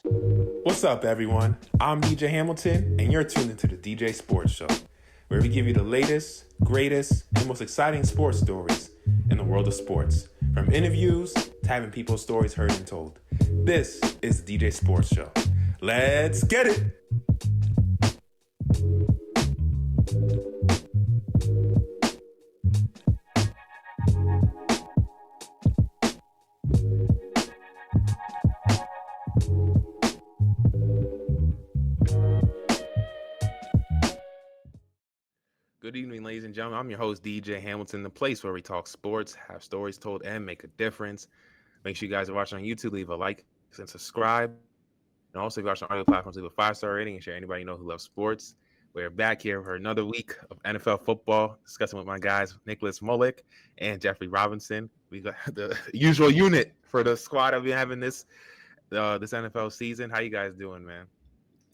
What's up, everyone? I'm DJ Hamilton, and you're tuned into the DJ Sports Show, where we give you the latest, greatest, and most exciting sports stories in the world of sports, from interviews to having people's stories heard and told. This is the DJ Sports Show. Let's get it! Good evening, ladies and gentlemen. I'm your host, DJ Hamilton, the place where we talk sports, have stories told, and make a difference. Make sure you guys are watching on YouTube, leave a like and subscribe. And also, if you're watching on audio platforms, leave a 5-star rating and share anybody you know who loves sports. We're back here for another week of NFL football, discussing with my guys, Nicholas Mullick and Jeffrey Robinson. We got the usual unit for the squad that we have in this NFL season. How you guys doing, man?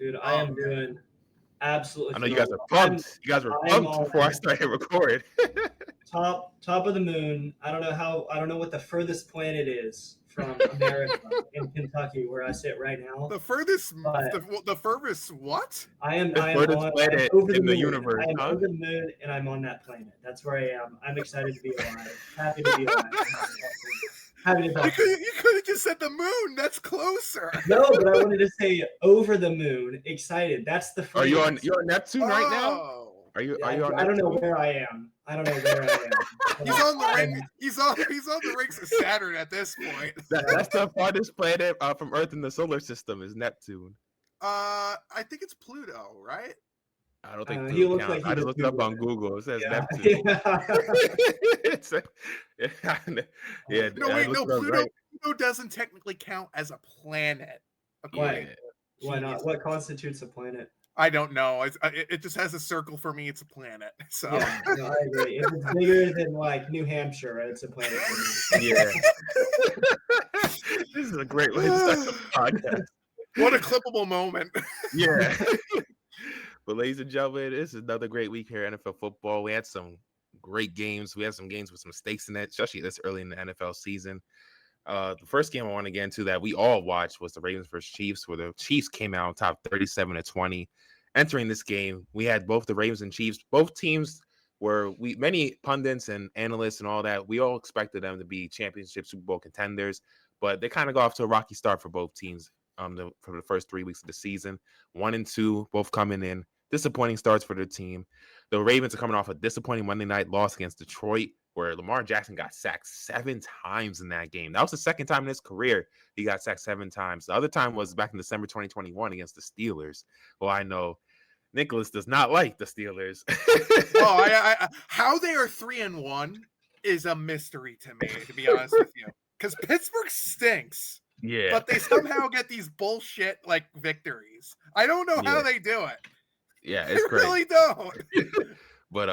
Dude, I am doing absolutely. I know you guys are pumped. You guys were pumped before I started recording. top of the moon. I don't know what the furthest planet is from America in Kentucky, where I sit right now. The furthest what? I am furthest planet in the universe. I am over the moon, and I'm on that planet. That's where I am. I'm excited to be alive. Happy to be alive. You could have just said the moon. That's closer. No, but I wanted to say over the moon. Excited. That's the. Are you on? You're on Neptune right now. Are you on? I don't know where I am. He's on the ring. He's on the rings of Saturn at this point. That's the farthest planet from Earth in the solar system is Neptune. I think it's Pluto, right? I don't think he looks like I just looked up on Google. It says Neptune. Yeah. Pluto doesn't technically count as a planet. Why not? What constitutes a planet? I don't know. It just has a circle for me. It's a planet. So yeah, no, I agree. If it's bigger than like New Hampshire, it's a planet for me. Yeah. This is a great way to start the podcast. What a clippable moment. Yeah. But ladies and gentlemen, this is another great week here in NFL football. We had some great games. We had some games with some stakes in it, especially this early in the NFL season. The first game I want to get into that we all watched was the Ravens versus Chiefs, where the Chiefs came out on top 37-20. Entering this game, we had both the Ravens and Chiefs. Both teams many pundits and analysts and all that, we all expected them to be championship Super Bowl contenders, but they kind of got off to a rocky start for both teams for the first 3 weeks of the season. 1-2, both coming in. Disappointing starts for their team. The Ravens are coming off a disappointing Monday night loss against Detroit, where Lamar Jackson got sacked 7 times in that game. That was the second time in his career he got sacked 7 times. The other time was back in December 2021 against the Steelers. Well, I know Nicholas does not like the Steelers. How they are 3-1 is a mystery to me, to be honest with you. Because Pittsburgh stinks. Yeah. But they somehow get these bullshit like victories. I don't know how they do it. Yeah, it's they great. Really don't. But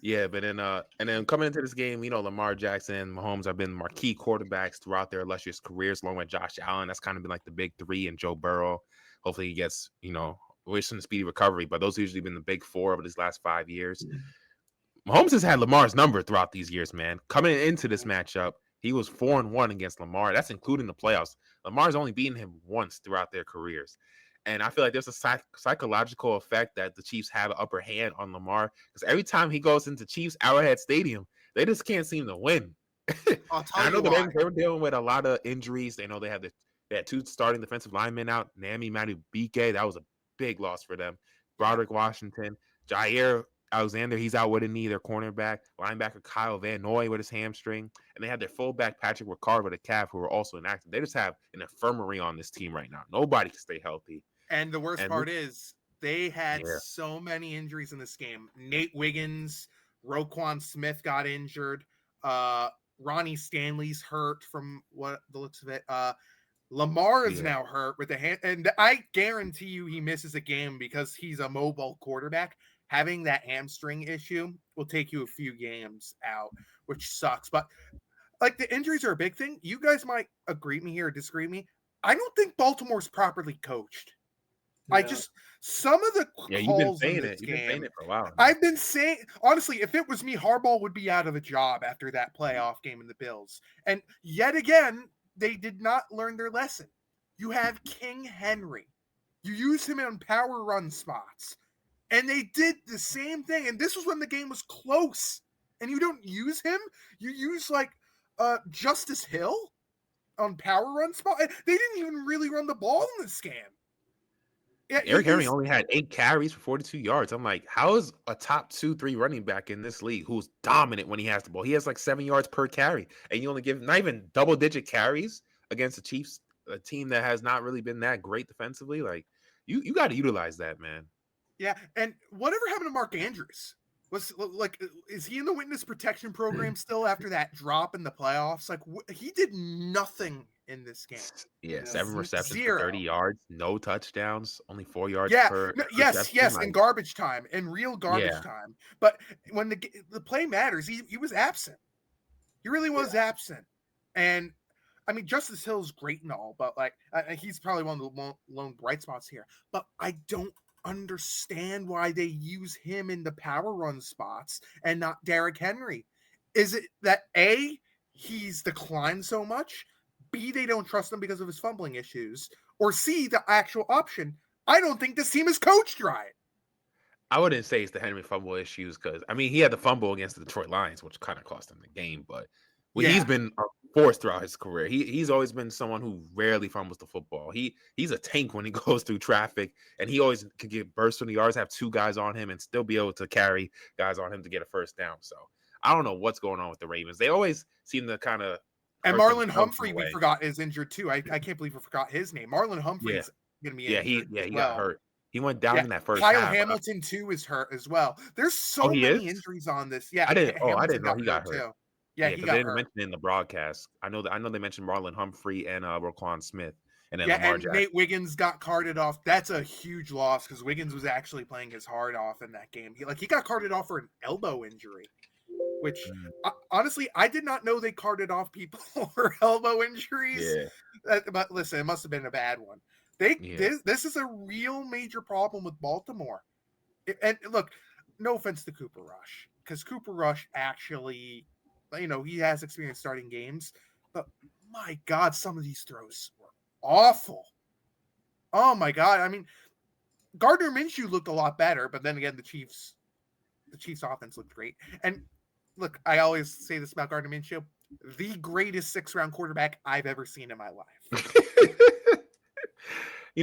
and then coming into this game, Lamar Jackson and Mahomes have been marquee quarterbacks throughout their illustrious careers, along with Josh Allen. That's kind of been like the big three, and Joe Burrow. Hopefully he gets, wishing a speedy recovery, but those have usually been the big four over these last 5 years. Mahomes has had Lamar's number throughout these years, man. Coming into this matchup, he was 4-1 against Lamar. That's including the playoffs. Lamar's only beaten him once throughout their careers. And I feel like there's a psychological effect that the Chiefs have an upper hand on Lamar, because every time he goes into Chiefs Arrowhead Stadium, they just can't seem to win. I know they were dealing with a lot of injuries. They know they had 2 starting defensive linemen out. Nami Madubuike, that was a big loss for them. Broderick Washington, Jair Alexander, he's out with a knee. Their cornerback, linebacker Kyle Van Noy with his hamstring, and they had their fullback Patrick Ricard with a calf, who were also inactive. They just have an infirmary on this team right now. Nobody can stay healthy. And the worst part is they had so many injuries in this game. Nate Wiggins, Roquan Smith got injured. Ronnie Stanley's hurt from what the looks of it. Lamar is now hurt with the hand, and I guarantee you he misses a game because he's a mobile quarterback. Having that hamstring issue will take you a few games out, which sucks. But like, the injuries are a big thing. You guys might agree with me here or disagree with me. I don't think Baltimore's properly coached. Yeah. Some of the calls you've been saying in it. You've been saying it for a while. I've been saying, honestly, if it was me, Harbaugh would be out of a job after that playoff game in the Bills. And yet again, they did not learn their lesson. You have King Henry. You use him in power run spots. And they did the same thing. And this was when the game was close. And you don't use him. You use like Justice Hill on power run spot. They didn't even really run the ball in this game. Yeah, Eric Henry only had 8 carries for 42 yards. I'm like, how is a top 2-3 running back in this league who's dominant when he has the ball? He has like 7 yards per carry, and you only give not even double-digit carries against the Chiefs, a team that has not really been that great defensively. Like, you got to utilize that, man. Yeah, and whatever happened to Mark Andrews? Is he in the witness protection program still after that drop in the playoffs? Like, he did nothing in this game. Yeah, 7 receptions for 30 yards, no touchdowns, only 4 yards per yes, in garbage time, in real garbage time. But when the play matters, he was absent. He really was absent. And I mean, Justice Hill's great and all, but like he's probably one of the lone bright spots here. But I don't understand why they use him in the power run spots and not Derrick Henry. Is it that A, he's declined so much, B, they don't trust him because of his fumbling issues, or C, the actual option, I don't think this team is coached right? I wouldn't say it's the Henry fumble issues because, I mean, he had the fumble against the Detroit Lions, which kind of cost him the game, but he's been forced throughout his career. He's always been someone who rarely fumbles the football. He's a tank when he goes through traffic, and he always can get burst from the yards, have 2 guys on him, and still be able to carry guys on him to get a first down. So I don't know what's going on with the Ravens. They always seem to kind of. And Marlon Humphrey, we forgot, is injured too. I can't believe we forgot his name. Marlon Humphrey is going to be injured. He got hurt. He went down in that first Kyle half. Hamilton too is hurt as well. There's so many injuries on this. Yeah, I didn't know he got hurt too. Yeah, he got they didn't hurt. mention it in the broadcast. I know they mentioned Marlon Humphrey and Roquan Smith, and then Lamar Jackson. Nate Wiggins got carted off. That's a huge loss because Wiggins was actually playing his heart off in that game. He got carted off for an elbow injury, which honestly I did not know they carted off people for elbow injuries. Yeah. But listen, it must have been a bad one. This is a real major problem with Baltimore. And look, no offense to Cooper Rush, because Cooper Rush actually, he has experience starting games, but my God, some of these throws were awful. Oh my God. I mean, Gardner Minshew looked a lot better, but then again, the Chiefs offense looked great. And look, I always say this about Gardner Minshew, the greatest 6th-round quarterback I've ever seen in my life.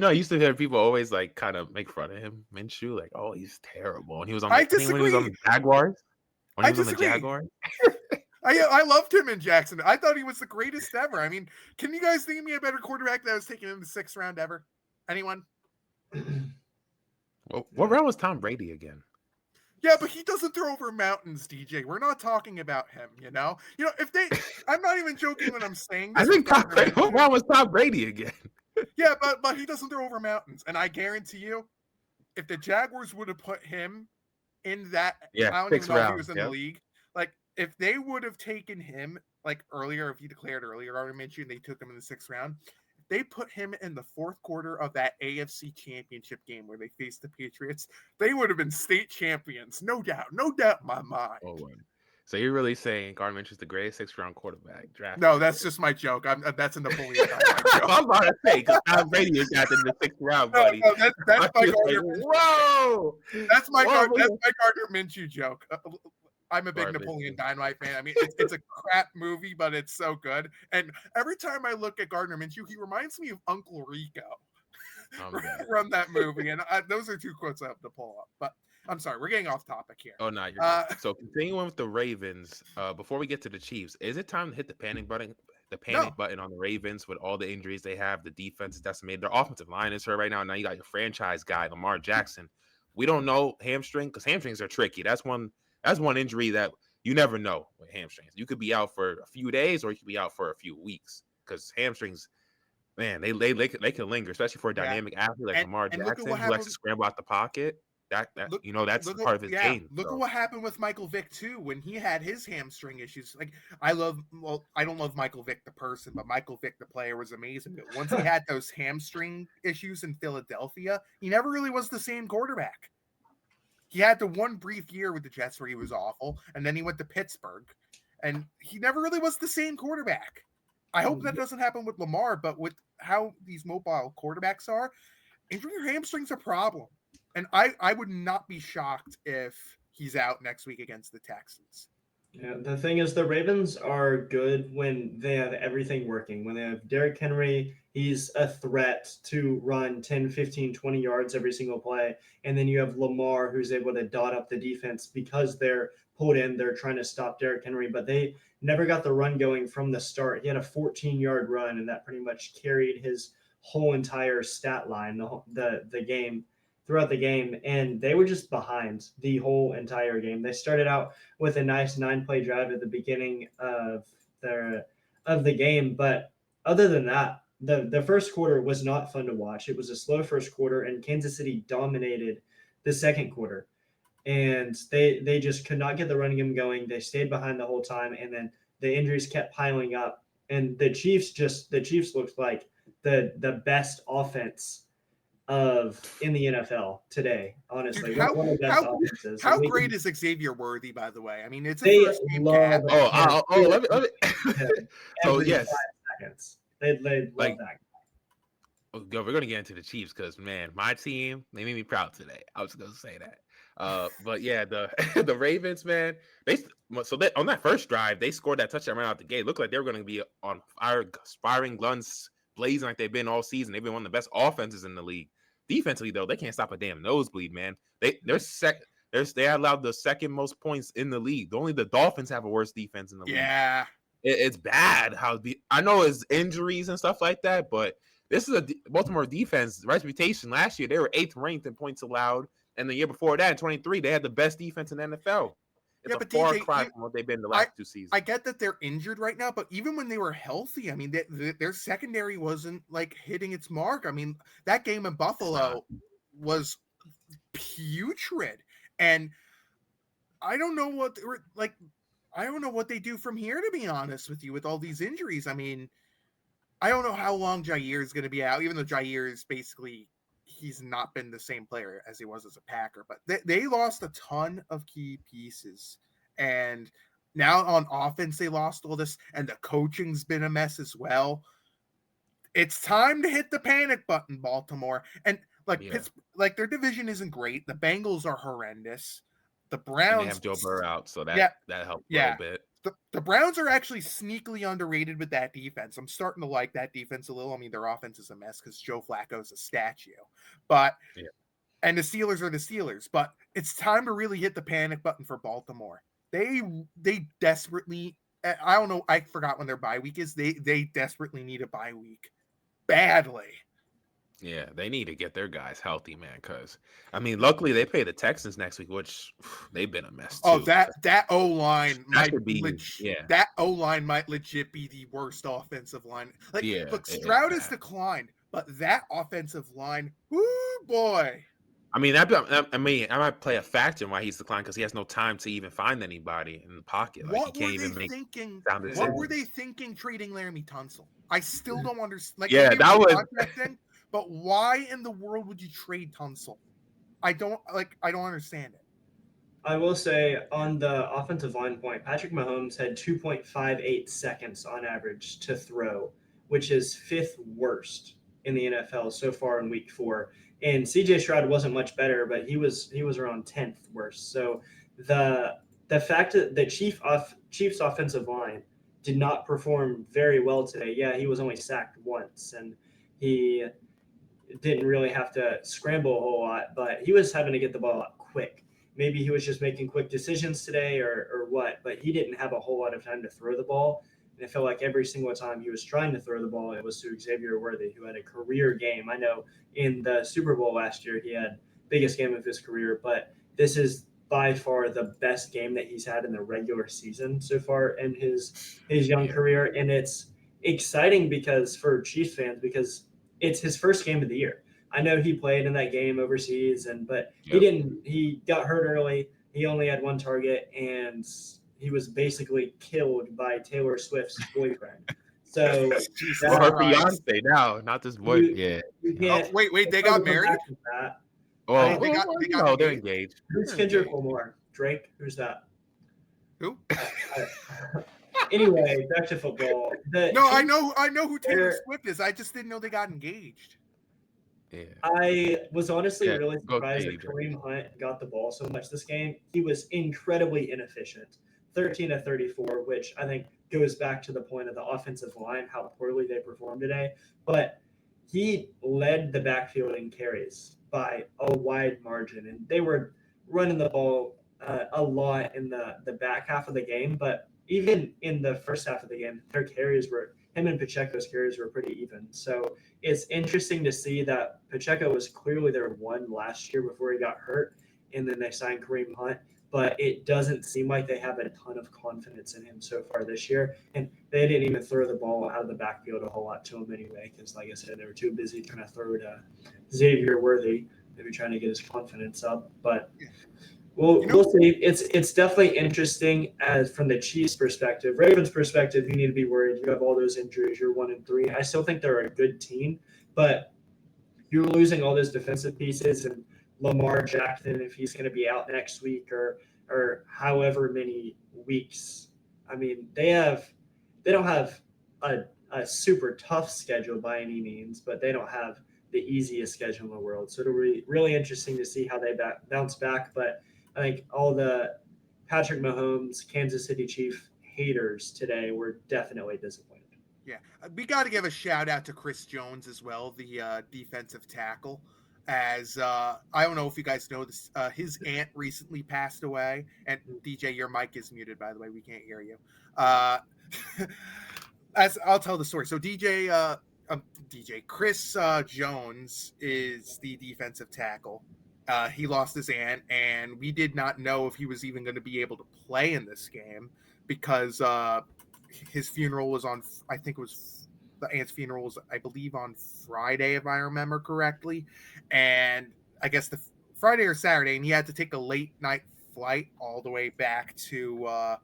I used to hear people always like kind of make fun of him, Minshew, like, oh, he's terrible. And he was on when he was on the Jaguars. When he was on the Jaguars. I loved him in Jackson. I thought he was the greatest ever. I mean, can you guys think of me a better quarterback that was taken in the 6th round ever? Anyone? Well, what round was Tom Brady again? Yeah, but he doesn't throw over mountains, DJ. We're not talking about him, if they, I'm not even joking when I'm saying this. I think what round was Tom Brady again? Yeah, but he doesn't throw over mountains. And I guarantee you, if the Jaguars would have put him in that, I don't even know if he was in the league. Like, if they would have taken him, like, earlier, if he declared earlier, I mentioned they took him in the 6th round. If they put him in the 4th quarter of that AFC Championship game where they faced the Patriots, they would have been state champions. No doubt in my mind. Oh, so you're really saying Gardner Minshew is the greatest 6th-round quarterback draft? No, that's just my joke. That's a Napoleon. I'm about to say, because Tom Brady is drafted in the 6th round, buddy. No, that's my Gardner. Whoa! That's my Gardner Minshew joke. I'm a big Napoleon Dynamite fan. I mean, it's a crap movie, but it's so good. And every time I look at Gardner Minshew, he reminds me of Uncle Rico from that movie. And those are 2 quotes I have to pull up. But I'm sorry, we're getting off topic here. Oh, no, you're not. So continuing with the Ravens, before we get to the Chiefs, is it time to hit the panic button? The panic button on the Ravens with all the injuries they have. The defense is decimated. Their offensive line is hurt right now. Now you got your franchise guy, Lamar Jackson. We don't know hamstring because hamstrings are tricky. That's one injury that you never know with hamstrings. You could be out for a few days or you could be out for a few weeks because hamstrings, man, they can linger, especially for a dynamic athlete like Lamar Jackson who likes to scramble out the pocket. That's part of his game. Look at what happened with Michael Vick too when he had his hamstring issues. Like I don't love Michael Vick the person, but Michael Vick the player was amazing. But once he had those hamstring issues in Philadelphia, he never really was the same quarterback. He had the one brief year with the Jets where he was awful, and then he went to Pittsburgh, and he never really was the same quarterback. I hope that doesn't happen with Lamar, but with how these mobile quarterbacks are, injuring your hamstring's a problem. And I would not be shocked if he's out next week against the Texans. Yeah, the thing is, the Ravens are good when they have everything working. When they have Derrick Henry, he's a threat to run 10, 15, 20 yards every single play. And then you have Lamar, who's able to dot up the defense because they're pulled in. They're trying to stop Derrick Henry, but they never got the run going from the start. He had a 14-yard run, and that pretty much carried his whole entire stat line, the game. Throughout the game, and they were just behind the whole entire game. They started out with a nice 9-play drive at the beginning of the game, but other than that, the first quarter was not fun to watch. It was a slow first quarter, and Kansas City dominated the second quarter, and they just could not get the running game going. They stayed behind the whole time, and then the injuries kept piling up, and the Chiefs looked like the best offense in the NFL today, honestly. Dude, how great is Xavier Worthy, by the way? I mean, it's a first game cap. Let me. So yes, 5 seconds. They love that. We're gonna get into the Chiefs because man, my team, they made me proud today. I was gonna say that. But yeah, the Ravens, man, on that first drive, they scored that touchdown right out the gate. It looked like they were gonna be on fire, firing guns blazing like they've been all season. They've been one of the best offenses in the league. Defensively, though, they can't stop a damn nosebleed, man. They allowed the second most points in the league. Only the Dolphins have a worse defense in the league. Yeah, it's bad. I know it's injuries and stuff like that, but this is a Baltimore defense reputation. Last year, they were 8th ranked in points allowed, and the year before that, in 23, they had the best defense in the NFL. It's a far cry from what they've been the last 2 seasons. I get that they're injured right now, but even when they were healthy, I mean, their secondary wasn't like hitting its mark. I mean, that game in Buffalo was putrid, and I don't know what I don't know what they do from here, to be honest with you, with all these injuries. I mean, I don't know how long Jair is going to be out, even though Jair is basically, he's not been the same player as he was as a Packer, but they lost a ton of key pieces. And now on offense, they lost all this, and the coaching's been a mess as well. It's time to hit the panic button, Baltimore. And like their division isn't great. The Bengals are horrendous. The Browns, and they have Joe Burrow out, so that helped a little bit. The Browns are actually sneakily underrated with that defense. I'm starting to like that defense a little. I mean, their offense is a mess because Joe Flacco's a statue. But and the Steelers are the Steelers. But it's time to really hit the panic button for Baltimore. They desperately, I don't know, I forgot when their bye week is. They desperately need a bye week. Badly. Yeah, they need to get their guys healthy, man, because, I mean, luckily they play the Texans next week, which they've been a mess, too. Oh, that O-line might that O-line might legit be the worst offensive line. Look, Stroud has declined, but that offensive line, whoo, boy. I mean, I might play a factor in why he's declined because he has no time to even find anybody in the pocket. What were they thinking trading Laramie Tunsil? I still don't understand. That was... But why in the world would you trade Tunsil? I don't understand it. I will say on the offensive line point, Patrick Mahomes had 2.58 seconds on average to throw, which is 5th worst in the NFL so far in week 4. And CJ Stroud wasn't much better, but he was around 10th worst. So the fact that the Chiefs offensive line did not perform very well today. Yeah, he was only sacked once, and he didn't really have to scramble a whole lot, but he was having to get the ball out quick. Maybe he was just making quick decisions today or what, but he didn't have a whole lot of time to throw the ball. And I felt like every single time he was trying to throw the ball, it was to Xavier Worthy, who had a career game. I know in the Super Bowl last year, he had biggest game of his career, but this is by far the best game that he's had in the regular season so far in his young career. And it's exciting for Chiefs fans because it's his first game of the year. I know he played in that game overseas, but he got hurt early. He only had 1 target, and he was basically killed by Taylor Swift's boyfriend. So her fiance now, not this boy. Wait, they got married? They're engaged. Who's Kendrick Lamar? Drake? Who's that? Who? Anyway, back to football. I know who Taylor Swift is. I just didn't know they got engaged. Yeah. I was honestly really Go surprised Katie, that Kareem Hunt got the ball so much this game. He was incredibly inefficient. 13 of 34, which I think goes back to the point of the offensive line, how poorly they performed today. But he led the backfield in carries by a wide margin, and they were running the ball a lot in the back half of the game. But even in the first half of the game, their carries were him and Pacheco's carries were pretty even. So it's interesting to see that Pacheco was clearly their one last year before he got hurt, and then they signed Kareem Hunt. But it doesn't seem like they have a ton of confidence in him so far this year. And they didn't even throw the ball out of the backfield a whole lot to him anyway, because, like I said, they were too busy trying to throw to Xavier Worthy, maybe trying to get his confidence up. But we'll see. It's definitely interesting as from the Chiefs' perspective. Ravens' perspective, you need to be worried. You have all those injuries. You're 1-3. I still think they're a good team, but you're losing all those defensive pieces and Lamar Jackson, if he's going to be out next week or however many weeks. I mean, they don't have a super tough schedule by any means, but they don't have the easiest schedule in the world. So it'll be really interesting to see how they bounce back. But I think all the Patrick Mahomes, Kansas City Chief haters today were definitely disappointed. Yeah, we got to give a shout out to Chris Jones as well, the defensive tackle. As I don't know if you guys know this, his aunt recently passed away. And DJ, your mic is muted, by the way. We can't hear you. As I'll tell the story. So Chris Jones is the defensive tackle. He lost his aunt, and we did not know if he was even going to be able to play in this game because his funeral was on, I think it was the aunt's funeral was, I believe, on Friday, if I remember correctly. And I guess the Friday or Saturday, and he had to take a late night flight all the way back to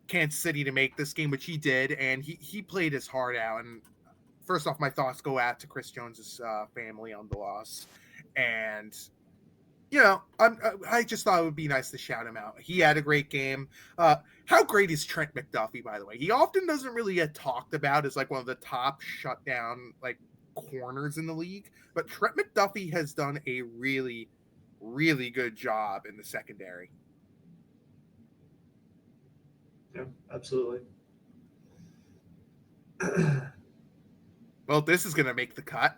Kansas City to make this game, which he did. And he played his heart out. And first off, my thoughts go out to Chris Jones's family on the loss. And I just thought it would be nice to shout him out. He had a great game. How great is Trent McDuffie, by the way? He often doesn't really get talked about as like one of the top shutdown like corners in the league, but Trent McDuffie has done a really, really good job in the secondary. Yeah, absolutely. Well, this is going to make the cut.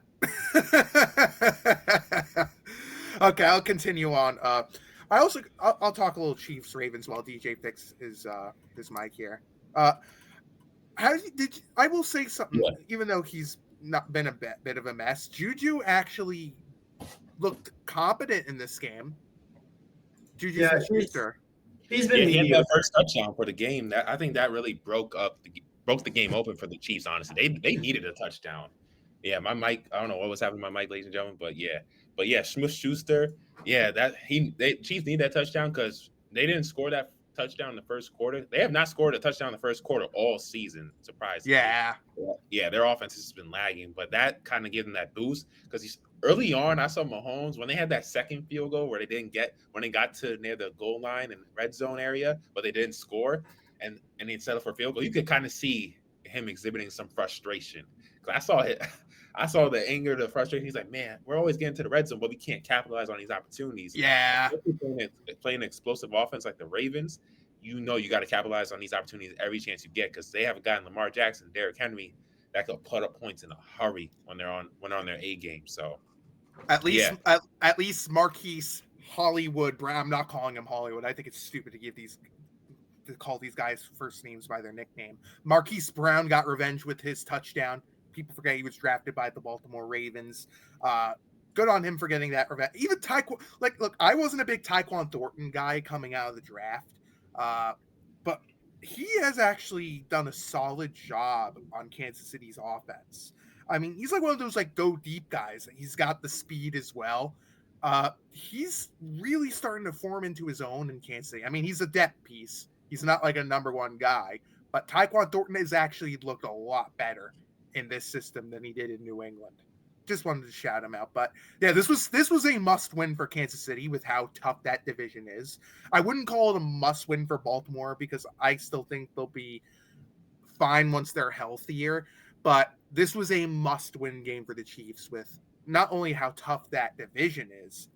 Okay, I'll continue on. I'll talk a little Chiefs Ravens while DJ fixes his mic here. I will say something, even though he's not been a bit of a mess. Juju actually looked competent in this game. Juju Smith-Schuster. He's been he had that first touchdown for the game. I think that really broke the game open for the Chiefs. Honestly, they needed a touchdown. Yeah, my mic. I don't know what was happening to my mic, ladies and gentlemen, but yeah, Smith-Schuster. Yeah, Chiefs need that touchdown because they didn't score that touchdown in the first quarter. They have not scored a touchdown in the first quarter all season. Surprisingly. Yeah, their offense has been lagging, but that kind of gave them that boost because early on, I saw Mahomes when they had that second field goal where they didn't get when they got to near the goal line and red zone area, but they didn't score and they settled for a field goal. You could kind of see him exhibiting some frustration. I saw the anger, the frustration. He's like, man, we're always getting to the red zone, but we can't capitalize on these opportunities. Yeah. Playing an explosive offense like the Ravens, you got to capitalize on these opportunities every chance you get because they have a guy in Lamar Jackson, Derrick Henry, that could put up points in a hurry when they're on their A game. So at least Marquise Hollywood Brown. I'm not calling him Hollywood. I think it's stupid to call these guys first names by their nickname. Marquise Brown got revenge with his touchdown. People forget he was drafted by the Baltimore Ravens. Good on him for getting that revenge. Even Tyquan, look, I wasn't a big Tyquan Thornton guy coming out of the draft, but he has actually done a solid job on Kansas City's offense. I mean, he's like one of those like go deep guys. He's got the speed as well. He's really starting to form into his own in Kansas City. I mean, he's a depth piece. He's not like a number one guy, but Tyquan Thornton has actually looked a lot better in this system than he did in New England. Just wanted to shout him out. But yeah, this was a must win for Kansas City with how tough that division is. I wouldn't call it a must win for Baltimore because I still think they'll be fine once they're healthier. But this was a must-win game for the Chiefs with not only how tough that division is,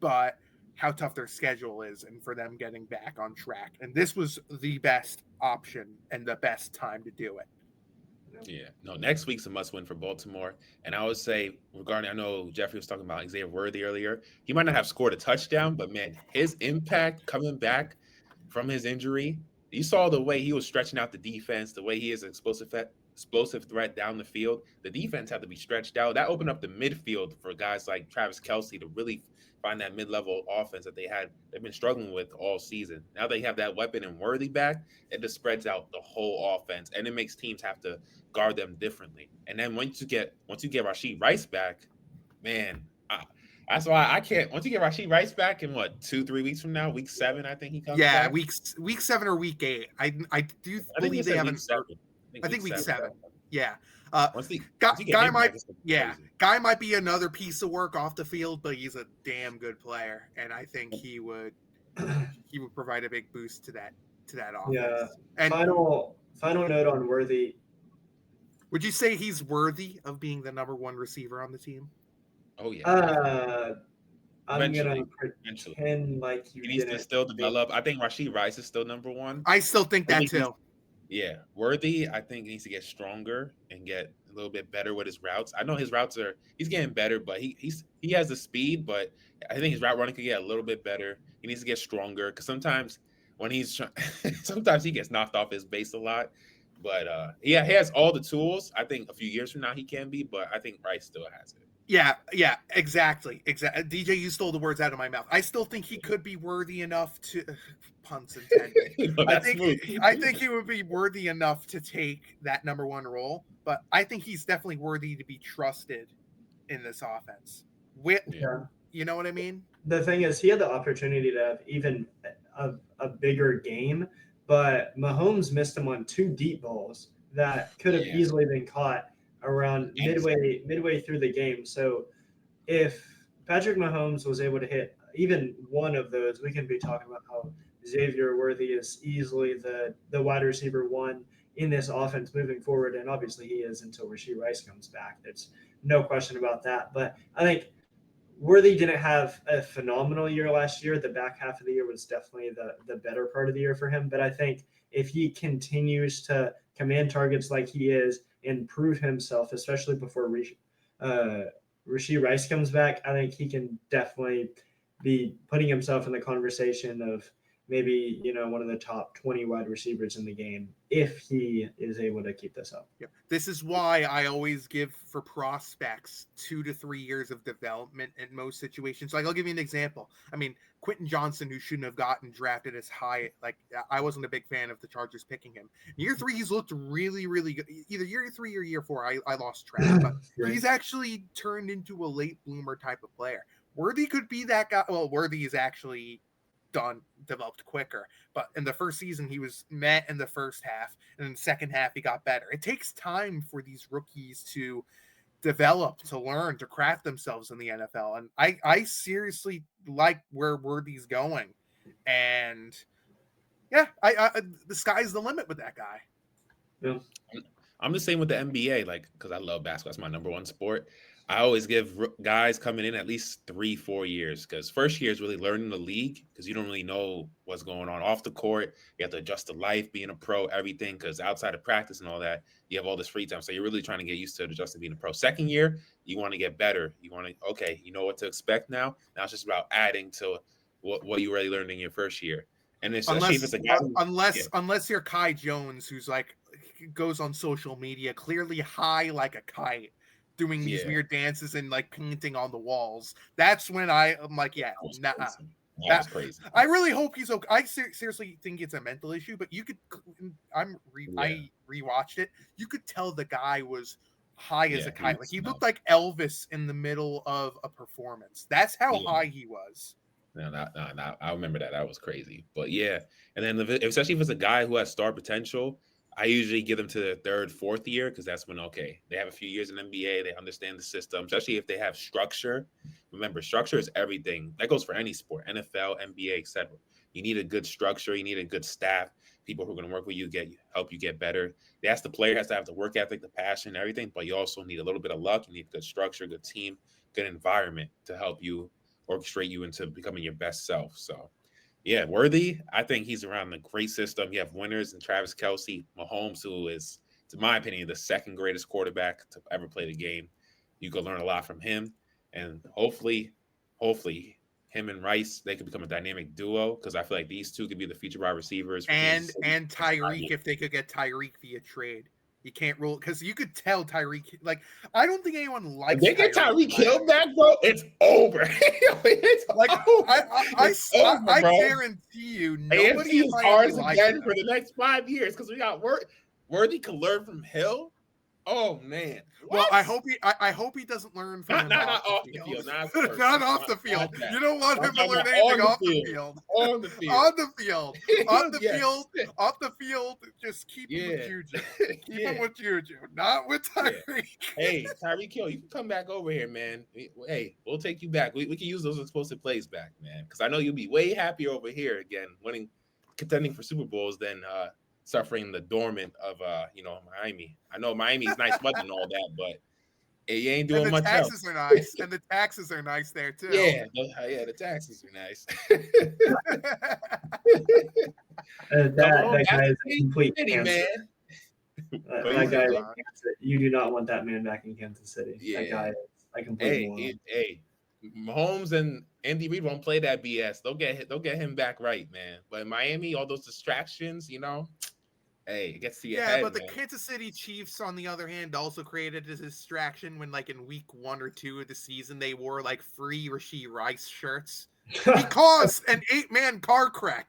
but how tough their schedule is and for them getting back on track. And this was the best option and the best time to do it. Yeah. No, next week's a must-win for Baltimore. And I would say, regarding, I know Jeffrey was talking about Xavier Worthy earlier. He might not have scored a touchdown, but man, his impact coming back from his injury, you saw the way he was stretching out the defense, the way he is an explosive threat down the field. The defense had to be stretched out. That opened up the midfield for guys like Travis Kelce to really find that mid-level offense that they've been struggling with all season. Now they have that weapon and Worthy back, it just spreads out the whole offense, and it makes teams have to guard them differently. And then once you get Rashee Rice back, man, that's why I can't. Once you get Rashee Rice back in 2-3 weeks from now, week 7, I think he comes back. Yeah, week 7 or week 8. I do believe they haven't. I think week 7. Yeah. Guy might be another piece of work off the field, but he's a damn good player, and I think he would provide a big boost to that offense. Yeah. And final note on Worthy. Would you say he's worthy of being the number 1 receiver on the team? Oh yeah. I'm gonna pretend like he needs to still develop. I think Rashee Rice is still number 1. I still think that too. Yeah, Worthy, I think needs to get stronger and get a little bit better with his routes. I know his routes he's getting better, but he has the speed, but I think his route running could get a little bit better. He needs to get stronger because sometimes when sometimes he gets knocked off his base a lot. But he has all the tools. I think a few years from now he can be, but I think Rice still has it. Yeah, exactly. DJ, you stole the words out of my mouth. I still think he could be worthy enough to puns intended. I think he would be worthy enough to take that number 1 role, but I think he's definitely worthy to be trusted in this offense. You know what I mean? The thing is, he had the opportunity to have even a bigger game, but Mahomes missed him on 2 deep balls that could have easily been caught around midway through the game. So if Patrick Mahomes was able to hit even one of those, we can be talking about how Xavier Worthy is easily the wide receiver 1 in this offense moving forward. And obviously he is until Rashee Rice comes back. There's no question about that. But I think Worthy didn't have a phenomenal year last year. The back half of the year was definitely the better part of the year for him. But I think if he continues to command targets like he is and prove himself, especially before Rashee Rice comes back, I think he can definitely be putting himself in the conversation of maybe, one of the top 20 wide receivers in the game if he is able to keep this up. Yeah. This is why I always give for prospects 2 to 3 years of development in most situations. Like, I'll give you an example. I mean, Quentin Johnson, who shouldn't have gotten drafted as high, like, I wasn't a big fan of the Chargers picking him. Year 3, he's looked really, really good. Either year 3 or year 4, I lost track, but he's actually turned into a late bloomer type of player. Worthy could be that guy. Well, Worthy is actually developed quicker, but in the first season he was met in the first half, and in the second half he got better. It takes time for these rookies to develop, to learn, to craft themselves in the NFL, and I seriously like where Worthy's going, and I the sky's the limit with that guy. Yeah. I'm the same with the NBA, because I love basketball. It's my number 1 sport. I always give guys coming in at least 3-4 years, because first year is really learning the league, because you don't really know what's going on off the court. You have to adjust to life, being a pro, everything, because outside of practice and all that, you have all this free time. So you're really trying to get used to adjusting being a pro. Second year, you want to get better. You want to, you know what to expect now. Now it's just about adding to what you already learned in your first year. And especially if it's a guy unless you're Kai Jones, who's goes on social media clearly high like a kite, doing these weird dances and painting on the walls. That's when I'm like, nah. That's crazy. I really hope he's okay. I seriously think it's a mental issue, but you could. I rewatched it. You could tell the guy was high as a kite. He looked like Elvis in the middle of a performance. That's how high he was. No, I remember that. That was crazy. But and then especially if it's a guy who has star potential, I usually give them to their 3rd, 4th year, because that's when, they have a few years in NBA, they understand the system, especially if they have structure. Remember, structure is everything. That goes for any sport, NFL, NBA, etc. You need a good structure. You need a good staff, people who are going to work with you, help you get better. The player has to have the work ethic, the passion, everything, but you also need a little bit of luck. You need good structure, good team, good environment to help you orchestrate you into becoming your best self. So, yeah, Worthy, I think he's around a great system. You have winners and Travis Kelce, Mahomes, who is, in my opinion, the second greatest quarterback to ever play the game. You can learn a lot from him, and hopefully, him and Rice, they could become a dynamic duo, because I feel like these two could be the future wide receivers. And Tyreek, if they could get Tyreek via trade. You can't rule, because you could tell Tyreek, like, I don't think anyone likes. If they get Tyreek Hill back, bro, it's over. It's like over. I guarantee you, nobody is ours again for the next 5 years, because we got Worthy could learn from Hill. Oh man! What? Well, I hope he doesn't learn from not off the field. Not off the field. You don't want him to learn anything off the field. On the field. On the field. On the field. Off the field. Just keep him with Juju. Keep him with Juju, not with Tyreek. Yeah. Hey, Tyreek Hill, you can come back over here, man. Hey, we'll take you back. We can use those explosive plays back, man. Because I know you'll be way happier over here again, contending for Super Bowls than suffering the dormant of Miami. I know Miami's nice weather and all that, but you ain't doing much else. The taxes are nice, and the taxes are nice there too. Yeah, the taxes are nice. that guy is a complete man. That guy, you do not want that man back in Kansas City. Yeah. That guy is a complete Mahomes and Andy Reid won't play that BS. They'll get him back right, man. But in Miami, all those distractions, it gets to your head. Yeah, but the man. Kansas City Chiefs, on the other hand, also created a distraction when, like, in week 1 or 2 of the season, they wore, like, free Rashee Rice shirts. He caused an 8-man car crash.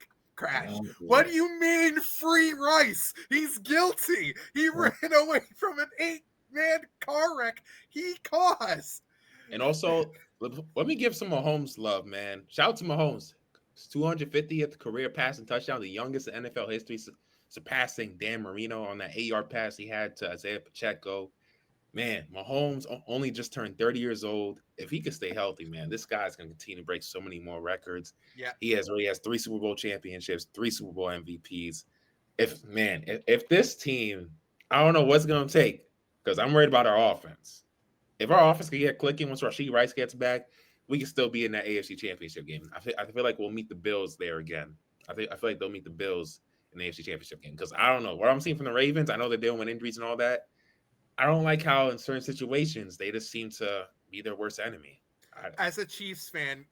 What do you mean free Rice? He's guilty. He ran away from an 8-man car wreck he caused. And also, let me give some Mahomes love, man. Shout out to Mahomes. 250th career passing touchdown, the youngest in NFL history, surpassing Dan Marino on that 8-yard pass he had to Isaiah Pacheco. Man, Mahomes only just turned 30 years old. If he could stay healthy, man, this guy's going to continue to break so many more records. Yeah, he has 3 Super Bowl championships, 3 Super Bowl MVPs. If this team, I don't know what's going to take, because I'm worried about our offense. If our offense can get clicking once Rashee Rice gets back, we can still be in that AFC Championship game. I feel like we'll meet the Bills there again. I feel like they'll meet the Bills in the AFC Championship game, because I don't know what I'm seeing from the Ravens. I know they're dealing with injuries and all that. I don't like how in certain situations they just seem to be their worst enemy. As a Chiefs fan,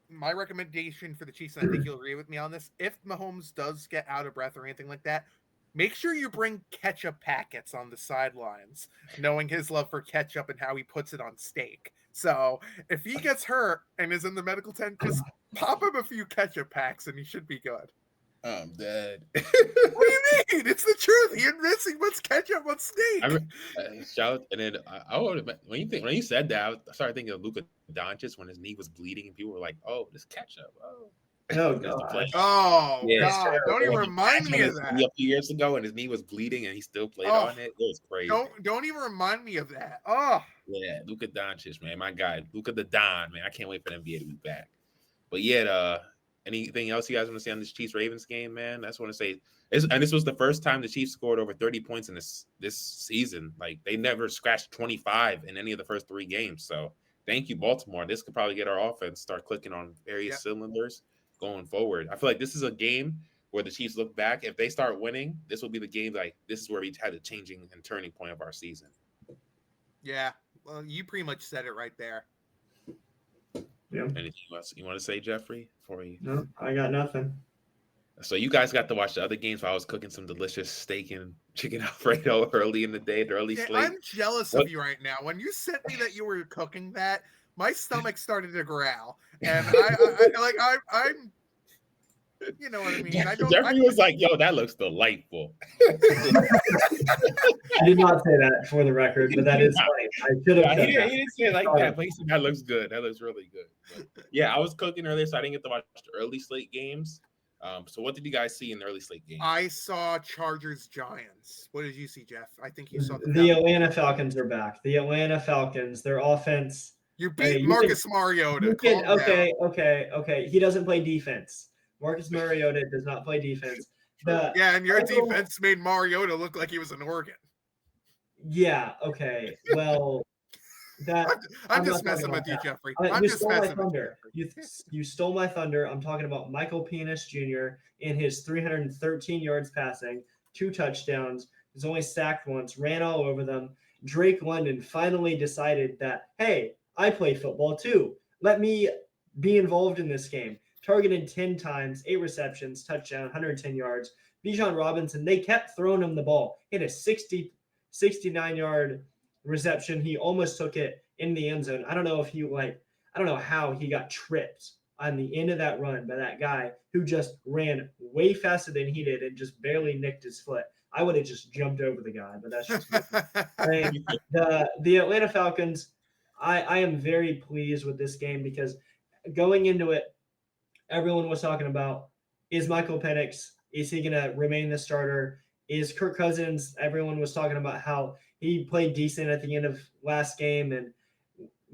my recommendation for the Chiefs, and I think you'll agree with me on this, if Mahomes does get out of breath or anything like that, make sure you bring ketchup packets on the sidelines, knowing his love for ketchup and how he puts it on steak. So if he gets hurt and is in the medical tent, just pop him a few ketchup packs and he should be good. I'm dead. What do you mean? It's the truth. He admits he puts ketchup on steak. Shout, and then when you said that, I started thinking of Luka Doncic when his knee was bleeding and people were like, "Oh, this ketchup." God. God. Don't even remind me of that. A few years ago, and his knee was bleeding, and he still played on it. It was crazy. Don't even remind me of that. Oh, yeah, Luka Doncic, man, my guy, Luka the Don, man. I can't wait for the NBA to be back. But yeah, anything else you guys want to say on this Chiefs-Ravens game, man? I just want to say, this was the first time the Chiefs scored over 30 points in this season. Like, they never scratched 25 in any of the first 3 games. So thank you, Baltimore. This could probably get our offense start clicking on various cylinders going forward. I feel like this is a game where the Chiefs look back. If they start winning, this will be the game. Like, this is where we had a changing and turning point of our season. Yeah. Well, you pretty much said it right there. Yeah. Anything else you want to say, Jeffrey? No, I got nothing. So you guys got to watch the other games while I was cooking some delicious steak and chicken Alfredo early in the day, the early slate. I'm jealous of you right now. When you sent me that you were cooking that, my stomach started to growl, and I'm, you know what I mean. Jeffrey was like, "Yo, that looks delightful." I did not say that for the record, but that is funny. I should have. He didn't say it like that, but he said that looks good. That looks really good. But, yeah, I was cooking earlier, so I didn't get to watch the early slate games. So what did you guys see in the early slate games? I saw Chargers Giants. What did you see, Jeff? I think you saw the Atlanta Falcons are back. The Atlanta Falcons, their offense. You beat Marcus Mariota. Okay. He doesn't play defense. Marcus Mariota does not play defense. And your defense made Mariota look like he was an organ. Yeah, okay. Well, I'm just messing with you, Jeffrey. You stole my thunder. You stole my thunder. I'm talking about Michael Penix Jr. in his 313 yards passing, 2 touchdowns. He's only sacked once, ran all over them. Drake London finally decided that, hey, I play football too. Let me be involved in this game. Targeted 10 times, 8 receptions, touchdown, 110 yards. Bijan Robinson, they kept throwing him the ball. He had a 69-yard reception. He almost took it in the end zone. I don't know how he got tripped on the end of that run by that guy who just ran way faster than he did and just barely nicked his foot. I would have just jumped over the guy, but that's just the Atlanta Falcons. I am very pleased with this game because going into it, everyone was talking about, is Michael Penix, is he going to remain the starter? Is Kirk Cousins? Everyone was talking about how he played decent at the end of last game, and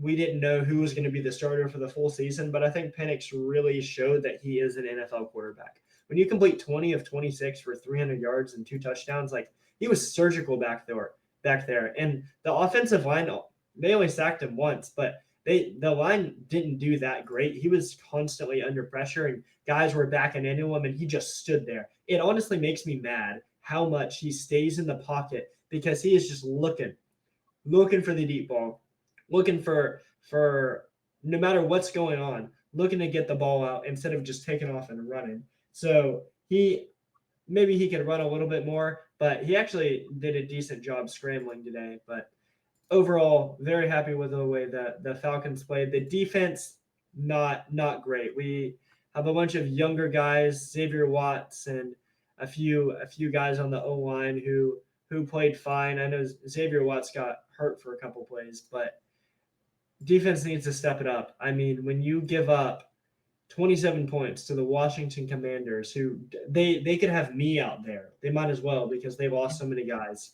we didn't know who was going to be the starter for the full season. But I think Penix really showed that he is an NFL quarterback. When you complete 20 of 26 for 300 yards and 2 touchdowns, like, he was surgical back there. And the offensive line, they only sacked him once, but the line didn't do that great. He was constantly under pressure, and guys were backing into him, and he just stood there. It honestly makes me mad how much he stays in the pocket because he is just looking for the deep ball, looking for no matter what's going on, looking to get the ball out instead of just taking off and running. So maybe he could run a little bit more, but he actually did a decent job scrambling today. But overall, very happy with the way that the Falcons played. The defense, not great. We have a bunch of younger guys, Xavier Watts and a few guys on the O-line who played fine. I know Xavier Watts got hurt for a couple plays, but defense needs to step it up. I mean, when you give up 27 points to the Washington Commanders, who they could have me out there. They might as well because they lost so many guys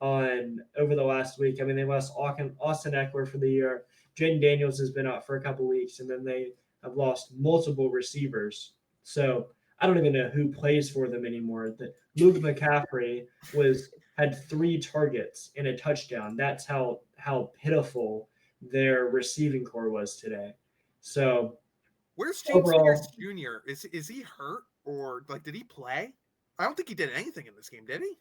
over the last week. I mean, they lost Austin Eckler for the year. Jaden Daniels has been out for a couple weeks, and then they have lost multiple receivers. So I don't even know who plays for them anymore. Luke McCaffrey had 3 targets and a touchdown. That's how pitiful their receiving core was today. So where's James Pierce Jr.? Is he hurt or did he play? I don't think he did anything in this game, did he?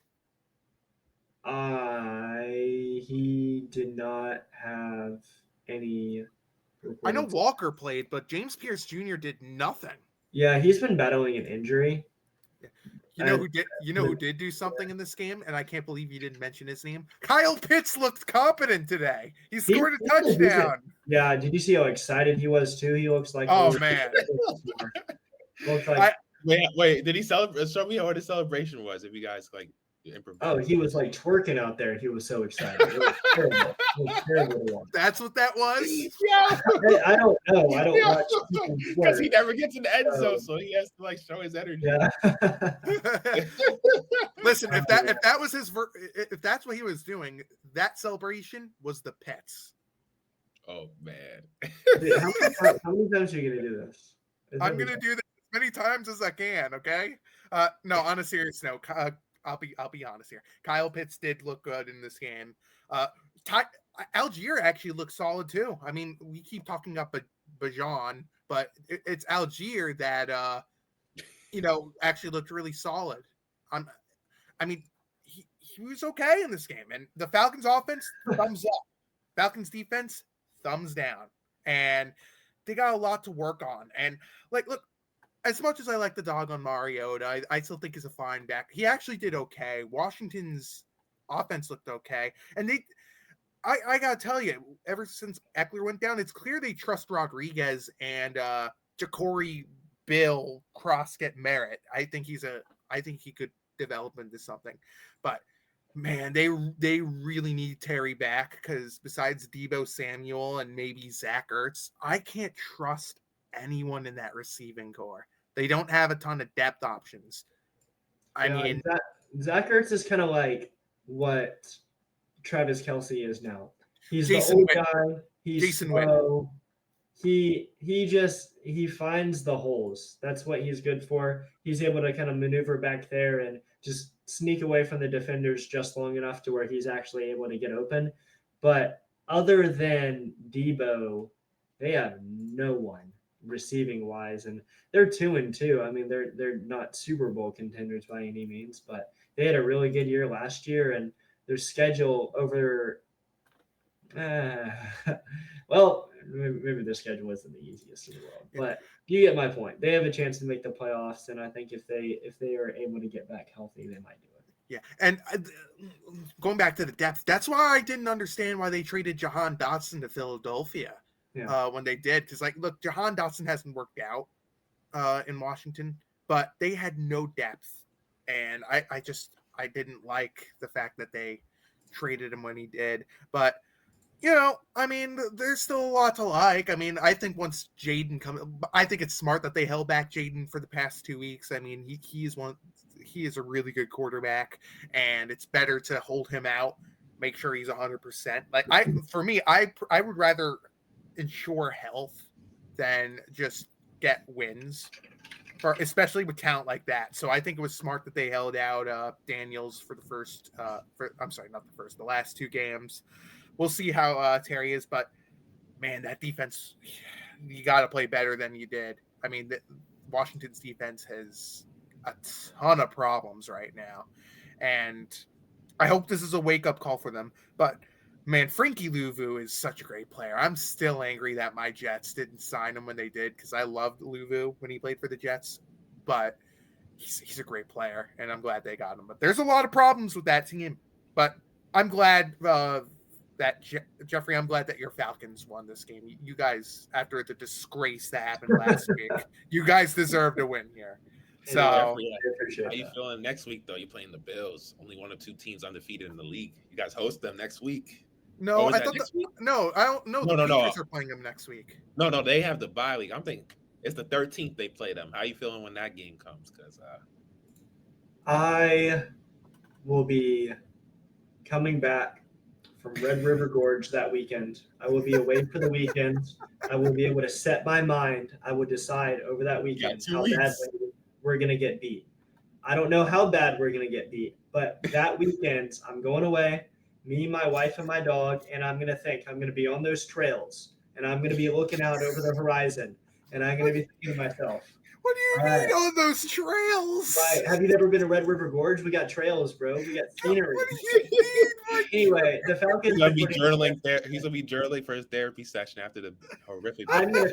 He did not have any. I know Walker played, but James Pierce Jr. did nothing. Yeah, he's been battling an injury. You know who did do something in this game, and I can't believe you didn't mention his name. Kyle Pitts looked competent today. He scored a touchdown. Yeah, did you see how excited he was too? He looks like man. Wait, did he celebrate? Show me what his celebration was. If you guys he was twerking out there. He was so excited. It was terrible. It was terrible to watch. That's what that was? Yeah. I don't know. I don't watch because he never gets in the end zone, so he has to show his energy. Yeah. Listen, if that was if that's what he was doing, that celebration was the Pets. Oh man. Dude, how many times are you gonna do this? I'm gonna do this as many times as I can, okay? No, on a serious note, I'll be honest here. Kyle Pitts did look good in this game. Algier actually looked solid too. I mean, we keep talking up Bijan, but it's Algier that actually looked really solid. I mean, he was okay in this game. And the Falcons offense, thumbs up. Falcons defense, thumbs down. And they got a lot to work on. And look, as much as I like the dog on Mariota, I still think he's a fine back. He actually did okay. Washington's offense looked okay. And I got to tell you, ever since Eckler went down, it's clear they trust Rodriguez and Ja'Cory Bill Croskett Merritt. I think he could develop into something. But man, they really need Terry back because besides Deebo Samuel and maybe Zach Ertz, I can't trust anyone in that receiving core. They don't have a ton of depth options. I mean, Zach Ertz is kind of like what Travis Kelce is now. He's Jason the old guy. He's slow. he finds the holes. That's what he's good for. He's able to kind of maneuver back there and just sneak away from the defenders just long enough to where he's actually able to get open. But other than Debo, they have no one receiving wise, and they're 2-2. I mean, they're not Super Bowl contenders by any means, but they had a really good year last year, and their schedule over. Well, maybe their schedule isn't the easiest in the world, but you get my point. They have a chance to make the playoffs, and I think if they are able to get back healthy, they might do it. Yeah, and going back to the depth, that's why I didn't understand why they traded Jahan Dotson to Philadelphia when they did. Because, like, look, Jahan Dotson hasn't worked out in Washington, but they had no depth, and I didn't like the fact that they traded him when he did. But I mean, there's still a lot to like. I mean, I think once Jaden comes, I think it's smart that they held back Jaden for the past 2 weeks. I mean, he is a really good quarterback, and it's better to hold him out, make sure he's 100%. Like I would rather ensure health than just get wins, especially with talent like that. So I think it was smart that they held out Daniels for the last 2 games. We'll see how Terry is, but man, that defense, you got to play better than you did. I mean, Washington's defense has a ton of problems right now, and I hope this is a wake-up call for them. But man, Frankie Louvu is such a great player. I'm still angry that my Jets didn't sign him when they did, because I loved Louvu when he played for the Jets, but he's a great player, and I'm glad they got him. But there's a lot of problems with that team, but I'm glad that Jeffrey, I'm glad that your Falcons won this game. You guys, after the disgrace that happened last week, you guys deserve to win here. So, how you feeling next week though? You're playing the Bills, only 1 or 2 teams undefeated in the league. You guys host them next week. No, I thought no, I don't know. The Patriots are playing them next week. No, they have the bye week. I'm thinking it's the 13th they play them. How you feeling when that game comes? Because I will be coming back from Red River Gorge that weekend. I will be away for the weekend. I will be able to set my mind. I will decide over that weekend how badly we're going to get beat. I don't know how bad we're going to get beat, but that weekend I'm going away, me, my wife, and my dog, and I'm going to be on those trails, and I'm going to be looking out over the horizon, and I'm going to be thinking to myself, what do you mean on those trails? Right. Have you never been to Red River Gorge? We got trails, bro. We got scenery. What do you mean? Anyway, the Falcons. He's gonna be journaling. He's gonna be journaling for his therapy session after the horrific. I'm gonna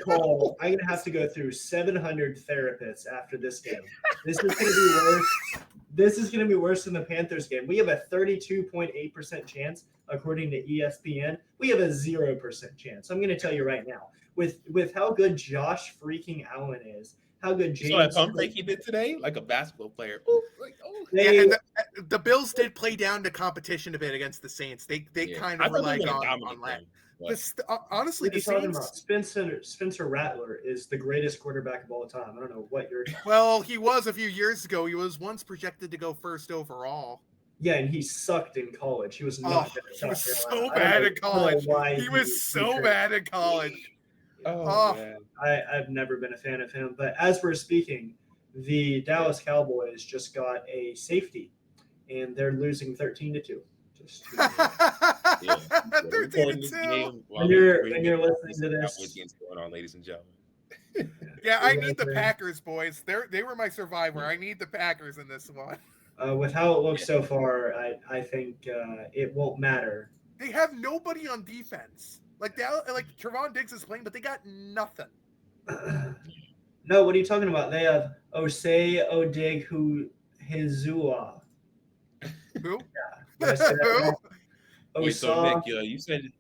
have to go through 700 therapists after this game. This is gonna be worse. This is gonna be worse than the Panthers game. We have a 32.8% chance, according to ESPN. We have a 0% chance. I'm gonna tell you right now, with how good Josh freaking Allen is. How good James. So that pump fake he did today, like a basketball player. The Bills did play down to competition a bit against the Saints. They kind of relied on that. Honestly, the Saints. Spencer Rattler is the greatest quarterback of all time. I don't know what you're. Well, he was a few years ago. He was once projected to go first overall. Yeah, and he sucked in college. He was not. He was so bad in college. He was so bad in college. Man. I've never been a fan of him. But as we're speaking, the Dallas Cowboys just got a safety, and they're losing 13-2. Just 13-2. When you're listening to this, going on, ladies and gentlemen. Yeah, I need the Packers, boys. They were my survivor. I need the Packers in this one. With how it looks so far, I think it won't matter. They have nobody on defense. Like Trevon Diggs is playing, but they got nothing. No, what are you talking about? They have Osei Odighizuwa. Who? Yeah. Wait, so Nick, you said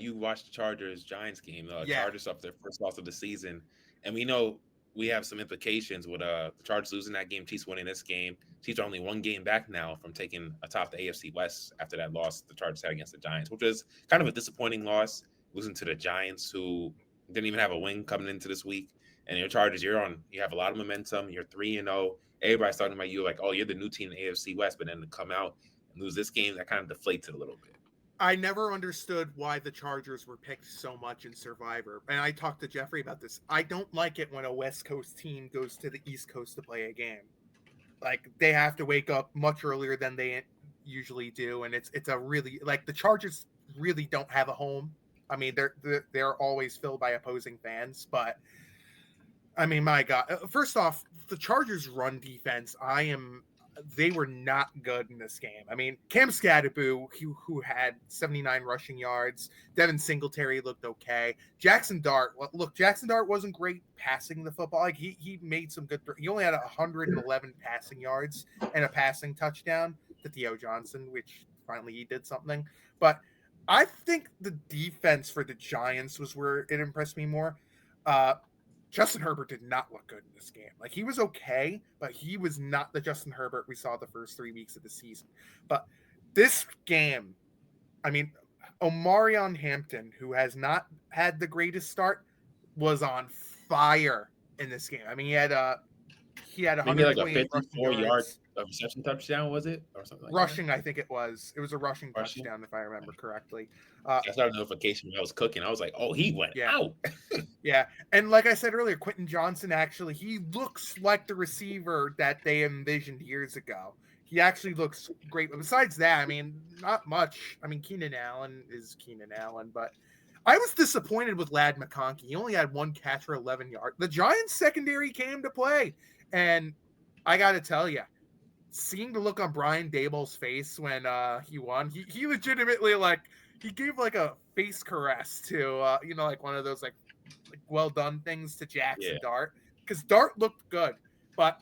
you watched the Chargers Giants game. Chargers up their first loss of the season, and we know we have some implications with the Chargers losing that game, Chiefs winning this game. Chiefs are only 1 game back now from taking atop the AFC West after that loss the Chargers had against the Giants, which was kind of a disappointing loss, losing to the Giants, who didn't even have a win coming into this week. And your Chargers, you have a lot of momentum. You're 3-0. Everybody's talking about you like, oh, you're the new team in the AFC West, but then to come out and lose this game, that kind of deflates it a little bit. I never understood why the Chargers were picked so much in Survivor. And I talked to Jeffrey about this. I don't like it when a West Coast team goes to the East Coast to play a game. Like, they have to wake up much earlier than they usually do. And it's a really, like, the Chargers really don't have a home. I mean, they're always filled by opposing fans. But, I mean, my God. First off, the Chargers' run defense, they were not good in this game. I mean, Cam Scadaboo, who had 79 rushing yards. Devin Singletary looked okay. Jackson Dart wasn't great passing the football. Like, he made some good he only had 111 passing yards and a passing touchdown to Theo Johnson, which finally he did something. But I think the defense for the Giants was where it impressed me more. Justin Herbert did not look good in this game. Like, he was okay, but he was not the Justin Herbert we saw the first 3 weeks of the season. But this game, I mean, Omarion Hampton, who has not had the greatest start, was on fire in this game. I mean, he had 128 like a 54-yard reception touchdown, was it? Or something like rushing, that? I think it was. It was a rushing touchdown, if I remember correctly. I started a notification when I was cooking. I was like, oh, he went out. Yeah. And like I said earlier, Quentin Johnson, actually, he looks like the receiver that they envisioned years ago. He actually looks great. But besides that, I mean, not much. I mean, Keenan Allen is Keenan Allen, but I was disappointed with Ladd McConkey. He only had 1 catch for 11 yards. The Giants secondary came to play. And I got to tell you, seeing the look on Brian Daboll's face when he won, he legitimately, like, he gave like a face caress to like one of those like well done things to Jackson Dart, because Dart looked good, but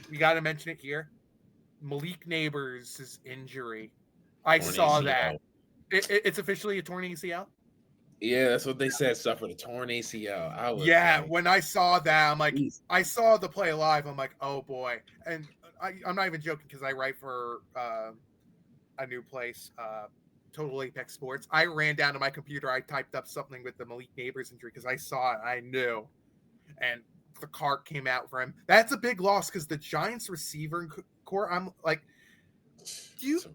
we got to mention it here. Malik Neighbors' injury, I saw ACL. That it's officially a torn ACL. Yeah, that's what they said. Suffered a torn ACL. When I saw that, I'm like, geez. I saw the play live. I'm like, oh boy. And I'm not even joking, because I write for a new place, Total Apex Sports. I ran down to my computer. I typed up something with the Malik Neighbors injury because I saw it. I knew. And the cart came out for him. That's a big loss, because the Giants receiver core, I'm like,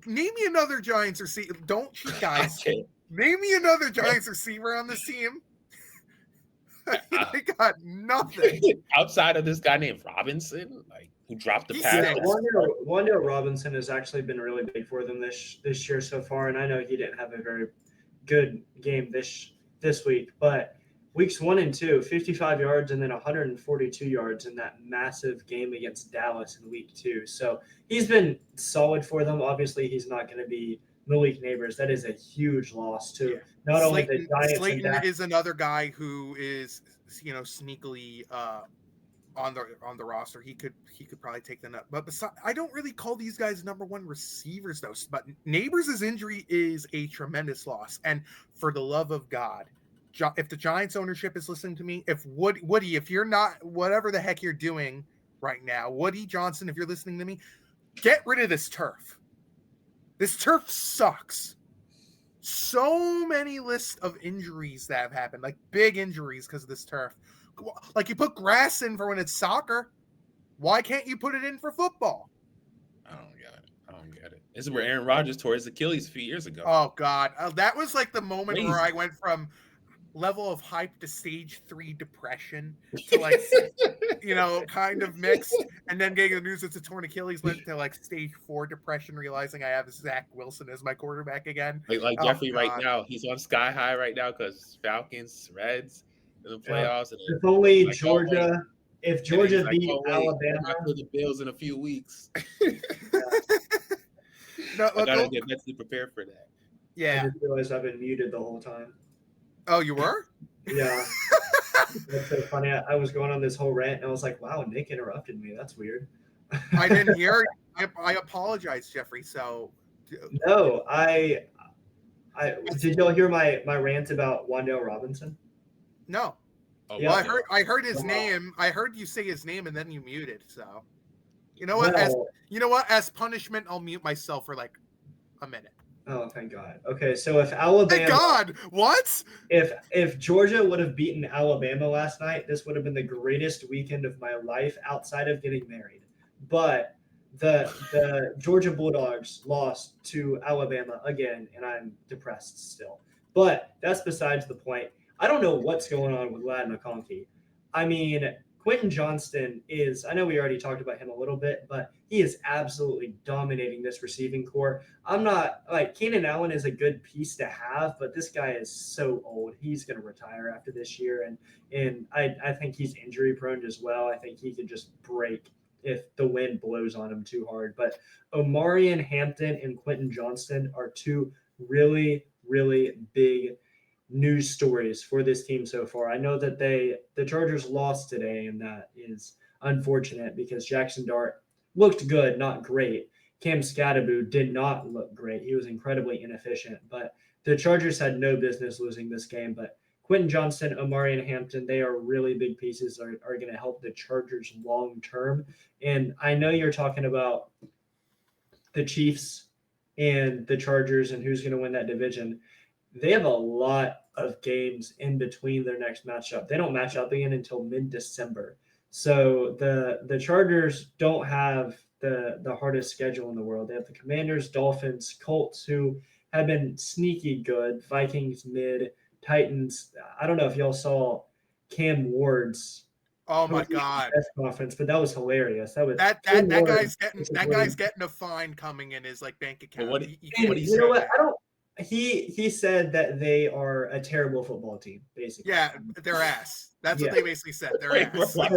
name me another Giants receiver. Don't cheat, guys. Name me another Giants receiver on this team. They got nothing. Outside of this guy named Robinson, like, who dropped the pass. Wan'Dale Robinson has actually been really big for them this year so far, and I know he didn't have a very good game this week, but weeks 1 and 2, 55 yards and then 142 yards in that massive game against Dallas in week 2. So he's been solid for them. Obviously, he's not going to be Malik Neighbors. That is a huge loss to not only the Giants. Slayton is another guy who is, sneakily on the roster. He could probably take them up. But I don't really call these guys number 1 receivers though. But Neighbors' injury is a tremendous loss. And for the love of God, if the Giants ownership is listening to me, if Woody, if you're not, whatever the heck you're doing right now, Woody Johnson, if you're listening to me, get rid of this turf. This turf sucks. So many lists of injuries that have happened, like big injuries because of this turf. Like, you put grass in for when it's soccer. Why can't you put it in for football? I don't get it. This is where Aaron Rodgers tore his Achilles a few years ago. Oh, God. That was like the moment where I went from level of hype to stage 3 depression to like, kind of mixed. And then getting the news it's a torn Achilles went to like stage 4 depression, realizing I have Zach Wilson as my quarterback again. Like Jeffrey right now, he's on sky high right now because Falcons, Reds in the playoffs. And if only like, Georgia, if Georgia beat Alabama, to the Bills in a few weeks. No, I gotta get mentally prepared for that. Yeah, I just realized I've been muted the whole time. Oh, you were? Yeah. That's so funny. I was going on this whole rant, and I was like, wow, Nick interrupted me. That's weird. I didn't hear it. I apologize, Jeffrey. So no, I did y'all hear my rant about Wan'Dale Robinson? No. Oh, yeah. Well, I heard his name. I heard you say his name, and then you muted. So you know what? As punishment, I'll mute myself for like a minute. Oh, thank God. Okay, so if Alabama... Thank God! What? If Georgia would have beaten Alabama last night, this would have been the greatest weekend of my life outside of getting married. But The Georgia Bulldogs lost to Alabama again, and I'm depressed still. But that's besides the point. I don't know what's going on with Ladd McConkey. I mean, Quentin Johnston I know we already talked about him a little bit, but he is absolutely dominating this receiving core. I'm not like Keenan Allen is a good piece to have, but this guy is so old. He's going to retire after this year. And I think he's injury prone as well. I think he could just break if the wind blows on him too hard. But Omarion Hampton and Quentin Johnston are two really, really big news stories for this team so far. I know that the Chargers lost today, and that is unfortunate because Jackson Dart looked good, not great. Cam Scatterbo did not look great. He was incredibly inefficient, but the Chargers had no business losing this game. But Quentin Johnston, Omarion Hampton, they are really big pieces, are going to help the Chargers long term. And I know you're talking about the Chiefs and the Chargers and who's going to win that division. They have a lot of games in between their next matchup. They don't match up again until mid-December. So the Chargers don't have the hardest schedule in the world. They have the Commanders, Dolphins, Colts, who have been sneaky good, Vikings mid, Titans. I don't know if y'all saw Cam Ward's press conference, but that was hilarious. That guy's getting a fine coming in his like bank account. What you know what? He said that they are a terrible football team, basically. Yeah, they're ass. That's what they basically said. They're ass. That's what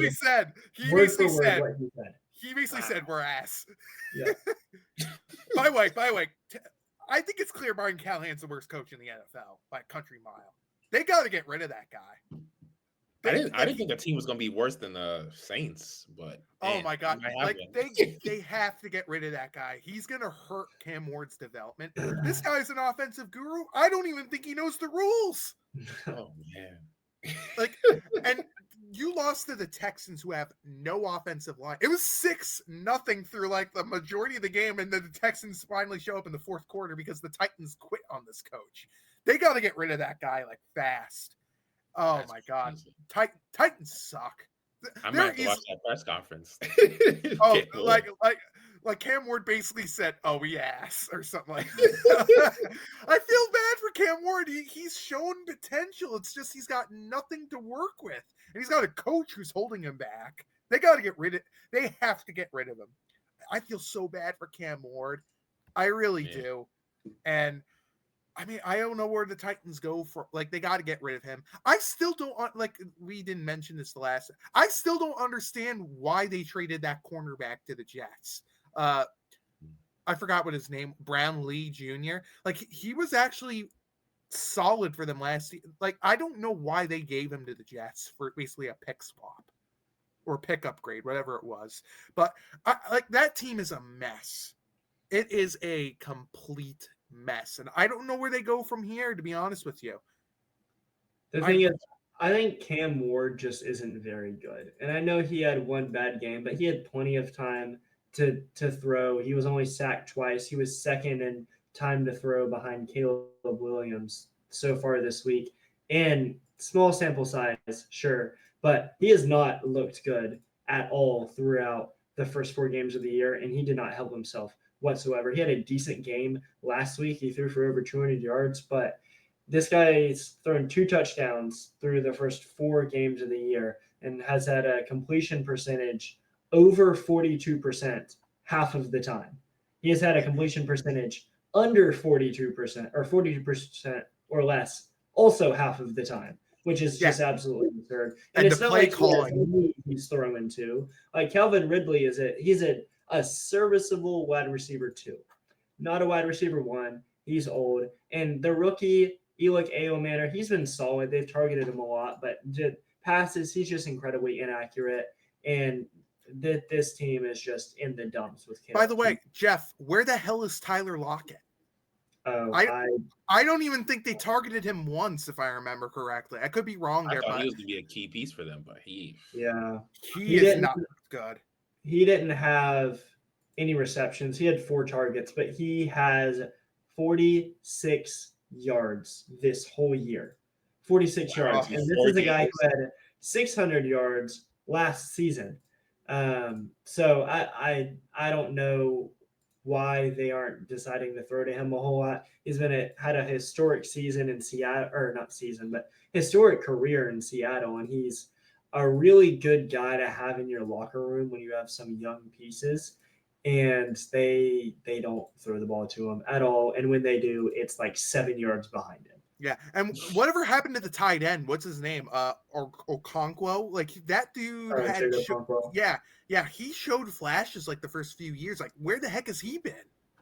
he said. He basically said we're ass. Yeah. By the way, I think it's clear Brian Callahan's the worst coach in the NFL by a country mile. They got to get rid of that guy. I didn't think the team was going to be worse than the Saints, but oh my god, like they have to get rid of that guy. He's going to hurt Cam Ward's development. This guy's an offensive guru. I don't even think he knows the rules. Oh man. Like, and you lost to the Texans, who have no offensive line. It was 6-0 through like the majority of the game, and then the Texans finally show up in the fourth quarter because the Titans quit on this coach. They got to get rid of that guy like fast. Oh that's my god, Titans suck. I might have to watch that press conference. like Cam Ward basically said, "Oh, we ass" or something like that. I feel bad for Cam Ward. He's shown potential. It's just he's got nothing to work with, and he's got a coach who's holding him back. They got to get rid of. They have to get rid of him. I feel so bad for Cam Ward. I really do, and. I mean, I don't know where the Titans go for. Like, they got to get rid of him. I still don't like. We didn't mention this last. I still don't understand why they traded that cornerback to the Jets. I forgot what his name. Brown Lee Jr. Like, he was actually solid for them last year. Like, I don't know why they gave him to the Jets for basically a pick swap or pick upgrade, whatever it was. But that team is a mess. It is a complete mess, and I don't know where they go from here, to be honest with you. The thing is, I think Cam Ward just isn't very good, and I know he had one bad game, but he had plenty of time to throw. He was only sacked twice. He was second in time to throw behind Caleb Williams so far this week. And small sample size, sure, but he has not looked good at all throughout the first 4 games of the year, and he did not help himself whatsoever. He had a decent game last week. He threw for over 200 yards, but this guy's thrown 2 touchdowns through the first 4 games of the year and has had a completion percentage over 42% half of the time. He has had a completion percentage under 42% or 42% or less also half of the time, which is just absolutely absurd. And it's not like he's throwing to. Like Calvin Ridley he's a serviceable wide receiver 2, not a wide receiver 1. He's old. And the rookie, Elick Ayomanor, he's been solid. They've targeted him a lot, but passes, he's just incredibly inaccurate. And this team is just in the dumps with Caleb. By the way, Jeff, where the hell is Tyler Lockett? Oh, I don't even think they targeted him once, if I remember correctly. I could be wrong there, but he was going to be a key piece for them, but he is not good. He didn't have any receptions. He had 4 targets, but he has 46 yards this whole year. 46 yards. And this is a guy who had 600 yards last season. So I don't know why they aren't deciding to throw to him a whole lot. He's had a historic season in Seattle, or not season, but historic career in Seattle, and he's a really good guy to have in your locker room when you have some young pieces. And they don't throw the ball to him at all. And when they do, it's like 7 yards behind him. Yeah, and whatever happened to the tight end? What's his name? Or Okonkwo? Like that dude had. Yeah, he showed flashes like the first few years. Like, where the heck has he been?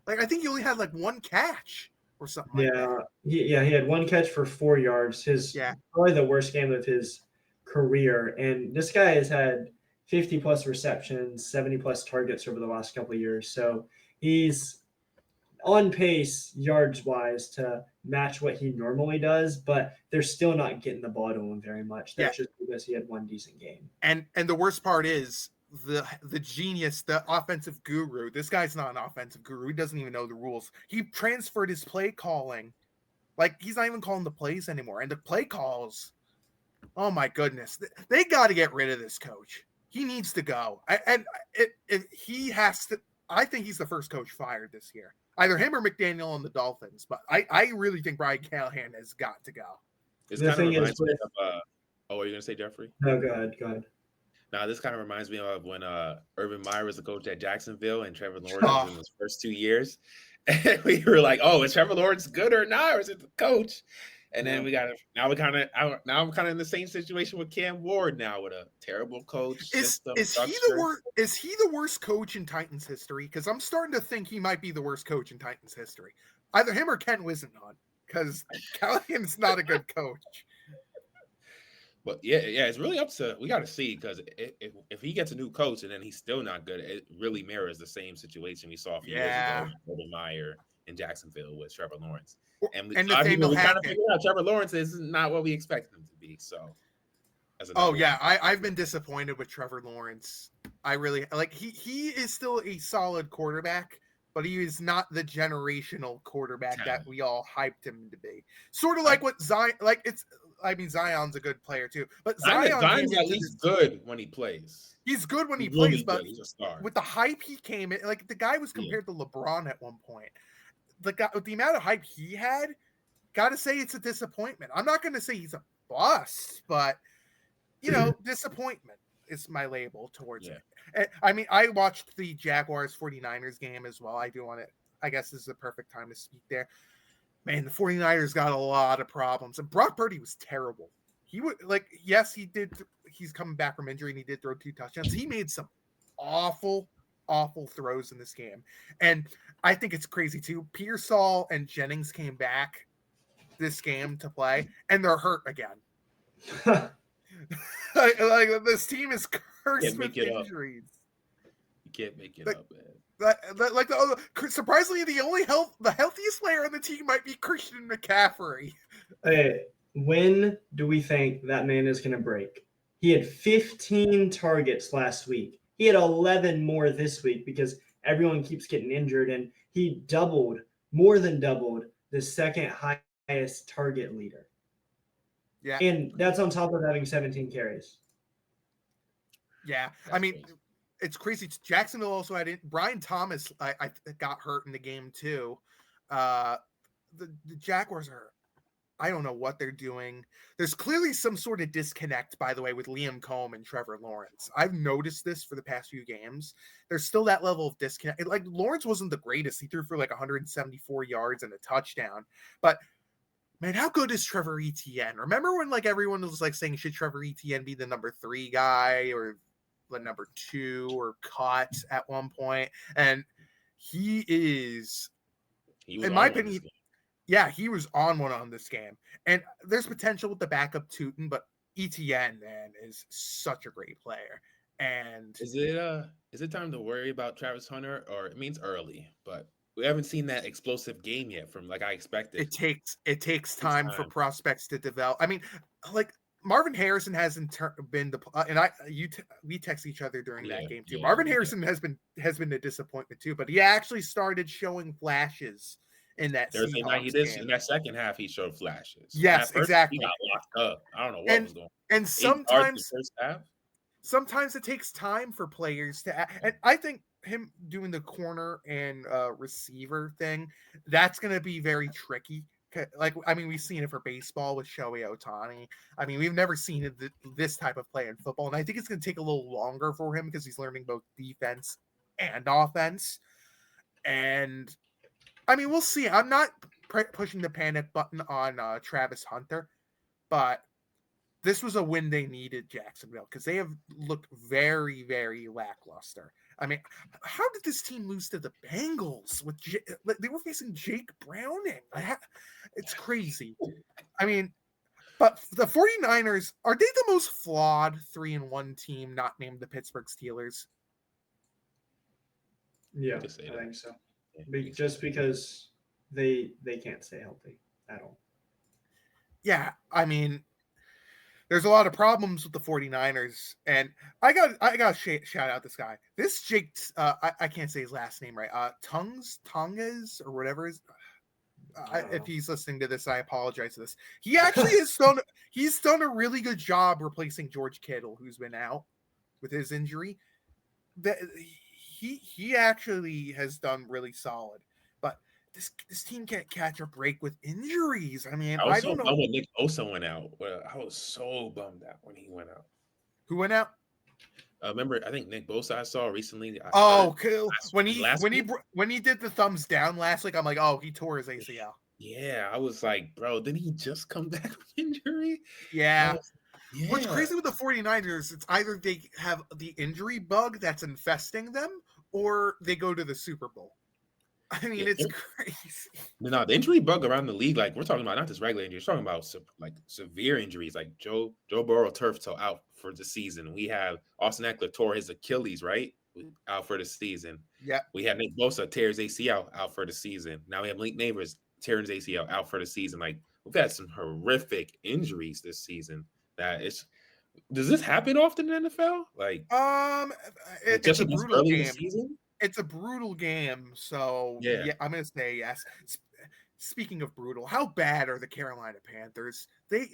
Like, I think he only had like one catch or something. Like that. He had one catch for 4 yards. Probably the worst game of his career. And this guy has had 50 plus receptions, 70 plus targets over the last couple of years. So he's on pace yards wise to match what he normally does, but they're still not getting the ball to him very much. That's just because he had one decent game. And the worst part is the genius, the offensive guru. This guy's not an offensive guru. He doesn't even know the rules. He transferred his play calling. Like, he's not even calling the plays anymore. And the play calls, oh my goodness. They got to get rid of this coach. He needs to go. He has to. I think he's the first coach fired this year. Either him or McDaniel on the Dolphins. But I really think Brian Callahan has got to go. This kind of reminds me of are you going to say Jeffrey? No, go ahead. Now, this kind of reminds me of when Urban Meyer was the coach at Jacksonville and Trevor Lawrence was in his first 2 years. And we were like, oh, is Trevor Lawrence good or not? Or is it the coach? And then I'm kind of in the same situation with Cam Ward now with a terrible coach. Is he the worst coach in Titans history? Because I'm starting to think he might be the worst coach in Titans history. Either him or Ken Whisenhunt, because Callahan's not a good coach. But yeah, it's really up to, we got to see, because if he gets a new coach and then he's still not good, it really mirrors the same situation we saw a few years ago with Urban Meyer in Jacksonville with Trevor Lawrence. And we kind of figured out Trevor Lawrence is not what we expected him to be. So, I've been disappointed with Trevor Lawrence. I really like he is still a solid quarterback, but he is not the generational quarterback that we all hyped him to be. Sort of like what Zion, Zion's a good player too, but Zion's at least good when he plays. He's good when he plays, but he's a star. With the hype he came in, like the guy was compared to LeBron at one point. The amount of hype he had, gotta say it's a disappointment. I'm not gonna say he's a bust, but disappointment is my label towards it. I mean, I watched the Jaguars 49ers game as well. I guess this is the perfect time to speak there. Man, the 49ers got a lot of problems, and Brock Purdy was terrible. He would he's coming back from injury and he did throw 2 touchdowns. He made some awful throws in this game. And I think it's crazy too. Pearsall and Jennings came back this game to play, and they're hurt again. like this team is cursed with injuries. You can't make it up, man. Surprisingly, the healthiest player on the team might be Christian McCaffrey. Hey, when do we think that man is going to break? He had 15 targets last week. He had 11 more this week because everyone keeps getting injured, and he more than doubled the second highest target leader. Yeah. And that's on top of having 17 carries. Yeah. I mean, it's crazy. Jacksonville also had Brian Thomas I got hurt in the game too. The Jaguars I don't know what they're doing. There's clearly some sort of disconnect, by the way, with Liam Cohn and Trevor Lawrence. I've noticed this for the past few games. There's still that level of disconnect. Like, Lawrence wasn't the greatest. He threw for like 174 yards and a touchdown. But, man, how good is Trevor Etienne? Remember when like everyone was like saying, should Trevor Etienne be the number 3 guy or the number 2 or cut at one point? And he is, in my opinion, yeah, he was on one on this game. And there's potential with the backup Tootin, but Etienne, man, is such a great player. And is it time to worry about Travis Hunter? Or it means early, but we haven't seen that explosive game yet from like I expected. It takes time for prospects to develop. I mean, like Marvin Harrison hasn't been the and we text each other during that game too. Marvin Harrison has been a disappointment too, but he actually started showing flashes in that Thursday night. He did in that second half. He showed flashes. Yes, exactly. He got locked up. I don't know what was going on. And sometimes sometimes it takes time for players to, and I think him doing the corner and receiver thing, that's going to be very tricky. Like, I mean, we've seen it for baseball with Shohei Ohtani. I mean, we've never seen it, this type of play in football, and I think it's going to take a little longer for him because he's learning both defense and offense. And I mean, we'll see. I'm not pushing the panic button on Travis Hunter, but this was a win they needed, Jacksonville, because they have looked very, very lackluster. I mean, how did this team lose to the Bengals? They were facing Jake Browning. It's crazy. I mean, but the 49ers, are they the most flawed 3-1 team not named the Pittsburgh Steelers? Yeah, I think so. Just because they can't stay healthy at all. Yeah, I mean, there's a lot of problems with the 49ers, and I got to shout out this guy. This Jake, I can't say his last name right. Tongas or whatever is. If he's listening to this, I apologize for this. He actually he's done a really good job replacing George Kittle, who's been out with his injury. He actually has done really solid, but this team can't catch a break with injuries. I mean, I don't know. When Nick Bosa went out, I was so bummed out when he went out. Who went out? Remember, I think Nick Bosa I saw recently. Cool. When he did the thumbs down last week, I'm like, oh, he tore his ACL. Yeah, I was like, bro, didn't he just come back from injury? Yeah. What's crazy with the 49ers, it's either they have the injury bug that's infesting them or they go to the Super Bowl. I mean, it's crazy. No, the injury bug around the league, like we're talking about not just regular injuries, we're talking about like severe injuries, like Joe Burrow turf toe out for the season. We have Austin Eckler tore his Achilles, right? Out for the season. Yeah. We have Nick Bosa tear his ACL out for the season. Now we have Link Neighbors tearing his ACL out for the season. Like, we've had some horrific injuries this season. Does this happen often in the NFL? Like, it's a brutal game. It's a brutal game, so yeah, I'm gonna say yes. Speaking of brutal, how bad are the Carolina Panthers? They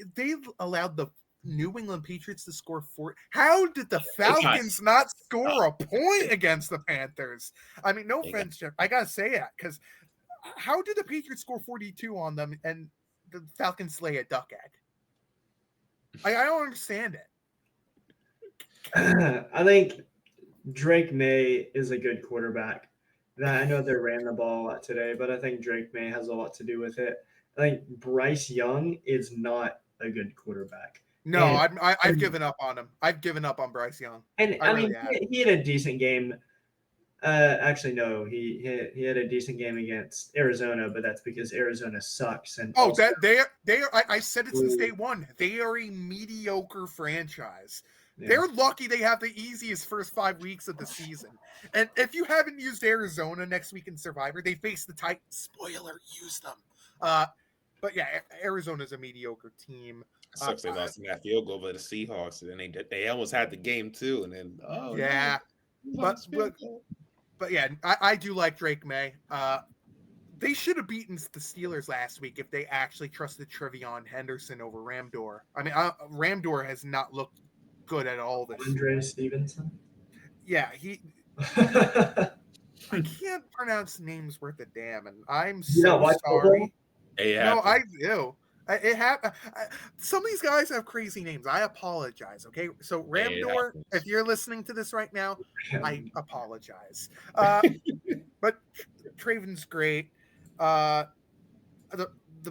allowed the New England Patriots to score 4. How did the Falcons not score a point against the Panthers? I mean, no offense, Jeff. I gotta say that because how did the Patriots score 42 on them and the Falcons lay a duck egg? I don't understand it. I think Drake May is a good quarterback. I know they ran the ball a lot today, but I think Drake May has a lot to do with it. I think Bryce Young is not a good quarterback. No, I've given up on him. I've given up on Bryce Young. And I mean, he had a decent game. Actually, no, he had a decent game against Arizona, but that's because Arizona sucks. And they are. I said it since day one. They are a mediocre franchise. Yeah. They're lucky they have the easiest first 5 weeks of the season. And if you haven't used Arizona next week in Survivor, they face the Titans. Spoiler, use them. But yeah, Arizona's a mediocre team. Sucks they lost in that field goal by the Seahawks, and then they almost had the game too. And then but yeah, I do like Drake May. They should have beaten the Steelers last week if they actually trusted Trevion Henderson over Ramdor. I mean, Ramdor has not looked good at all this Andre Stevenson. Yeah, I can't pronounce names worth a damn, and I'm so sorry. No, I do. Some of these guys have crazy names. I apologize. Okay, so Ramdor, if you're listening to this right now, I apologize. But Traven's great. The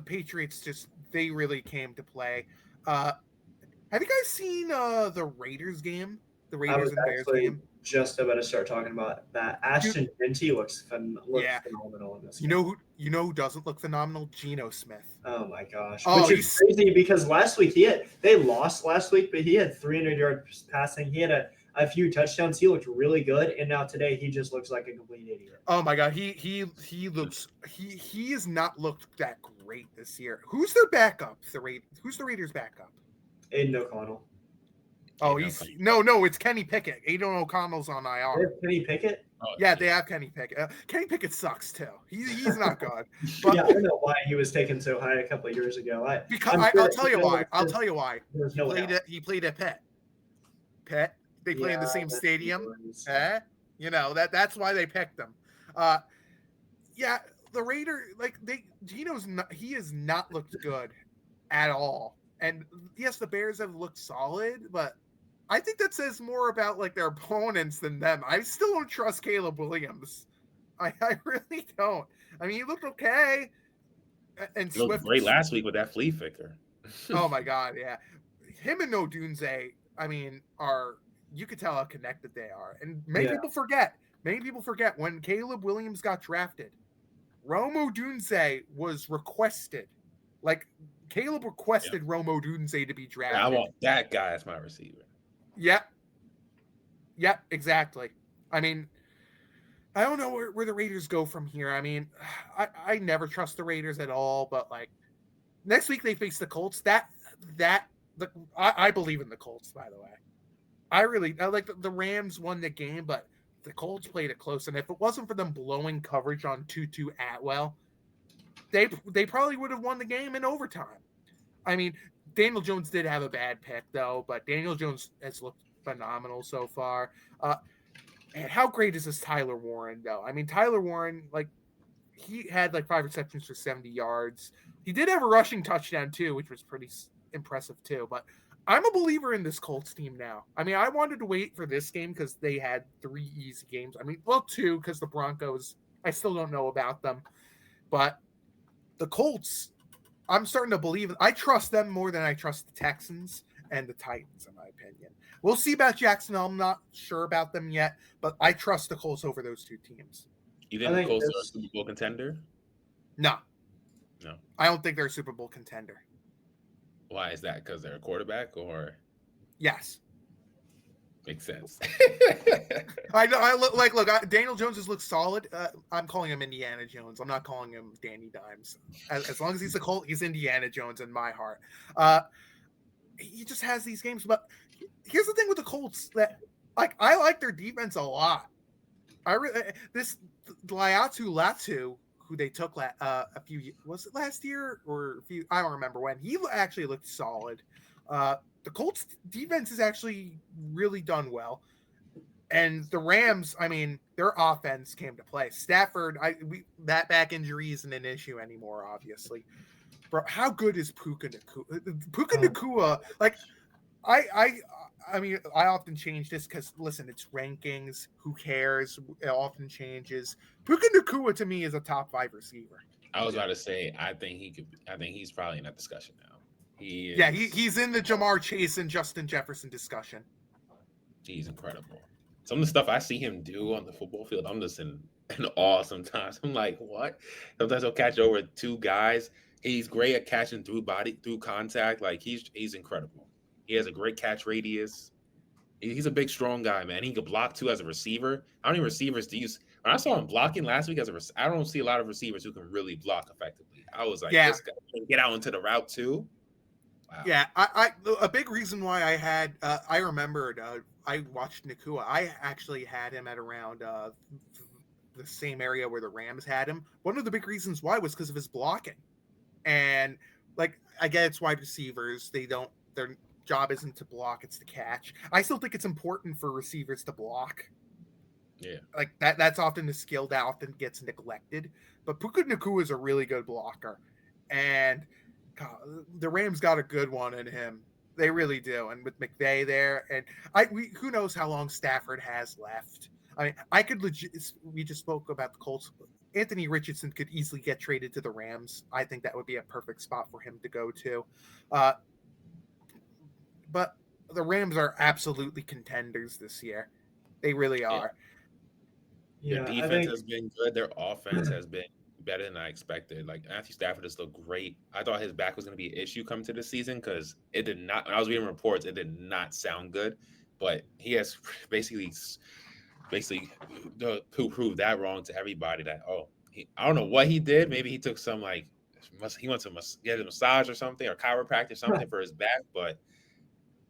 Patriots they really came to play. Have you guys seen the Raiders game? The Raiders and Bears game? Just about to start talking about that. Ashton Genty looks phenomenal in this game. You know who doesn't look phenomenal? Geno Smith. Oh my gosh. Which is crazy because last week they lost last week, but he had 300 yards passing. He had a few touchdowns. He looked really good, and now today he just looks like a complete idiot. Oh my god, he has not looked that great this year. Who's their backup? Who's the Raiders' backup? Aiden O'Connell. Oh, it's Kenny Pickett. Aiden O'Connell's on IR. They have Kenny Pickett? Yeah, they have Kenny Pickett. Kenny Pickett sucks too. He's not good. But, yeah, I don't know why he was taken so high a couple of years ago. I'll tell you why. He played at Pitt. Pitt They play in the same the stadium. Steelers. You know, that's why they picked them. Yeah, the Raider, he has not looked good at all. And yes, the Bears have looked solid, but I think that says more about like their opponents than them. I still don't trust Caleb Williams. I really don't. I mean, he looked okay. And He looked Swift. great last week with that flea flicker. Oh my God, yeah. Him and Odunze, I mean, you could tell how connected they are. And many people forget when Caleb Williams got drafted, Rome Odunze was requested. Like Caleb requested Rome Odunze to be drafted. I want that guy as my receiver. Yep, exactly. I mean, I don't know where the Raiders go from here. I mean, I never trust the Raiders at all, but like next week they face the Colts. I believe in the Colts, by the way. I like the Rams won the game, but the Colts played it close. And if it wasn't for them blowing coverage on Tutu Atwell, they probably would have won the game in overtime. I mean, Daniel Jones did have a bad pick, though, but Daniel Jones has looked phenomenal so far. And how great is this Tyler Warren, though? I mean, Tyler Warren, like, he had like 5 receptions for 70 yards. He did have a rushing touchdown, too, which was pretty impressive, too. But I'm a believer in this Colts team now. I mean, I wanted to wait for this game because they had 3 easy games. I mean, well, 2 because the Broncos, I still don't know about them. But the Colts, I'm starting to believe. I trust them more than I trust the Texans and the Titans, in my opinion. We'll see about Jacksonville. I'm not sure about them yet, but I trust the Colts over those 2 teams. You think the Colts are a Super Bowl contender? No. I don't think they're a Super Bowl contender. Why is that? Because they're a quarterback, or? Yes. Makes sense. I know. Look. Daniel Jones has looked solid. I'm calling him Indiana Jones. I'm not calling him Danny Dimes. As long as he's a Colt, he's Indiana Jones in my heart. He just has these games. But here's the thing with the Colts that, like, I like their defense a lot. This Liatu Latu, who they took was it last year or I don't remember when, he actually looked solid. The Colts defense has actually really done well. And the Rams, I mean, their offense came to play. Stafford, that back injury isn't an issue anymore, obviously. Bro, how good is Puka Nacua? Puka Nacua, like, I mean, I often change this because, listen, it's rankings. Who cares? It often changes. Puka Nacua, to me, is a top 5 receiver. I was about to say, I think he's probably in that discussion now. He is. Yeah, he's in the Jamar Chase and Justin Jefferson discussion. He's incredible. Some of the stuff I see him do on the football field, I'm just in awe sometimes. I'm like, what? Sometimes he'll catch over 2 guys. He's great at catching through contact. Like, he's incredible. He has a great catch radius. He's a big, strong guy, man. He could block, too, as a receiver. How many receivers do you – when I saw him blocking last week I don't see a lot of receivers who can really block effectively. I was like, this guy can get out into the route, too. Wow. Yeah, a big reason why I had I remembered I watched Nacua. I actually had him at around the same area where the Rams had him. One of the big reasons why was because of his blocking. And, like, I get it's wide receivers. Their job isn't to block, it's to catch. I still think it's important for receivers to block. Yeah. Like, that's often a skill that often gets neglected. But Puka Nacua is a really good blocker. And God, the Rams got a good one in him. They really do. And with McVay there, and who knows how long Stafford has left. I mean, we just spoke about the Colts. Anthony Richardson could easily get traded to the Rams. I think that would be a perfect spot for him to go to. But the Rams are absolutely contenders this year. They really are. Yeah, their defense has been good. Their offense has been better than I expected. Like, Matthew Stafford has looked great. I thought his back was going to be an issue coming to the season because it did not. When I was reading reports, it did not sound good. But he has basically proved that wrong to everybody. That I don't know what he did. Maybe he took some he went to get a massage or something, or chiropractic or something for his back. But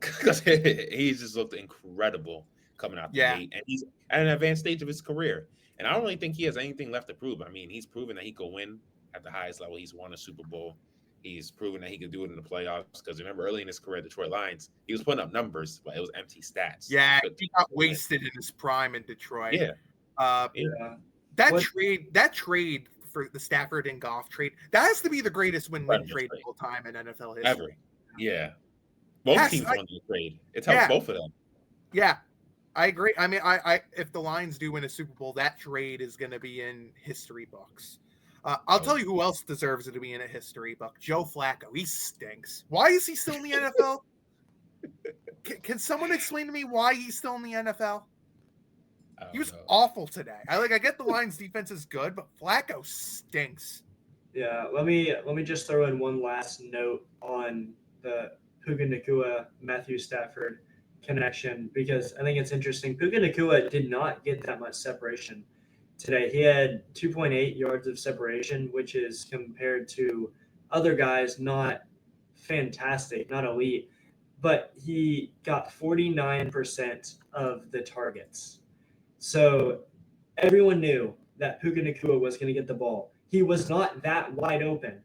because he just looked incredible coming out the gate, and he's at an advanced stage of his career. And I don't really think he has anything left to prove. I mean, he's proven that he could win at the highest level. He's won a Super Bowl. he's proven that he can do it in the playoffs. Because remember, early in his career, Detroit Lions, he was putting up numbers, but it was empty stats. Yeah, he got wasted in his prime in Detroit. Yeah. That trade for the Stafford and Goff trade, that has to be the greatest win-win trade of all time in NFL history. Ever. Yeah. Both teams won the trade. It's helped both of them. Yeah. I agree. I mean, I if the Lions do win a Super Bowl, that trade is going to be in history books. I'll tell you who else deserves it to be in a history book. Joe Flacco. He stinks. Why is he still in the NFL? Can someone explain to me why he's still in the NFL? He was awful today. I get the Lions defense is good, but Flacco stinks. Yeah, let me just throw in one last note on the Puka Nacua Matthew Stafford connection, because I think it's interesting. Puka Nacua did not get that much separation today. He had 2.8 yards of separation, which is compared to other guys not fantastic, not elite, but he got 49% of the targets. So everyone knew that Puka Nacua was going to get the ball. He was not that wide open,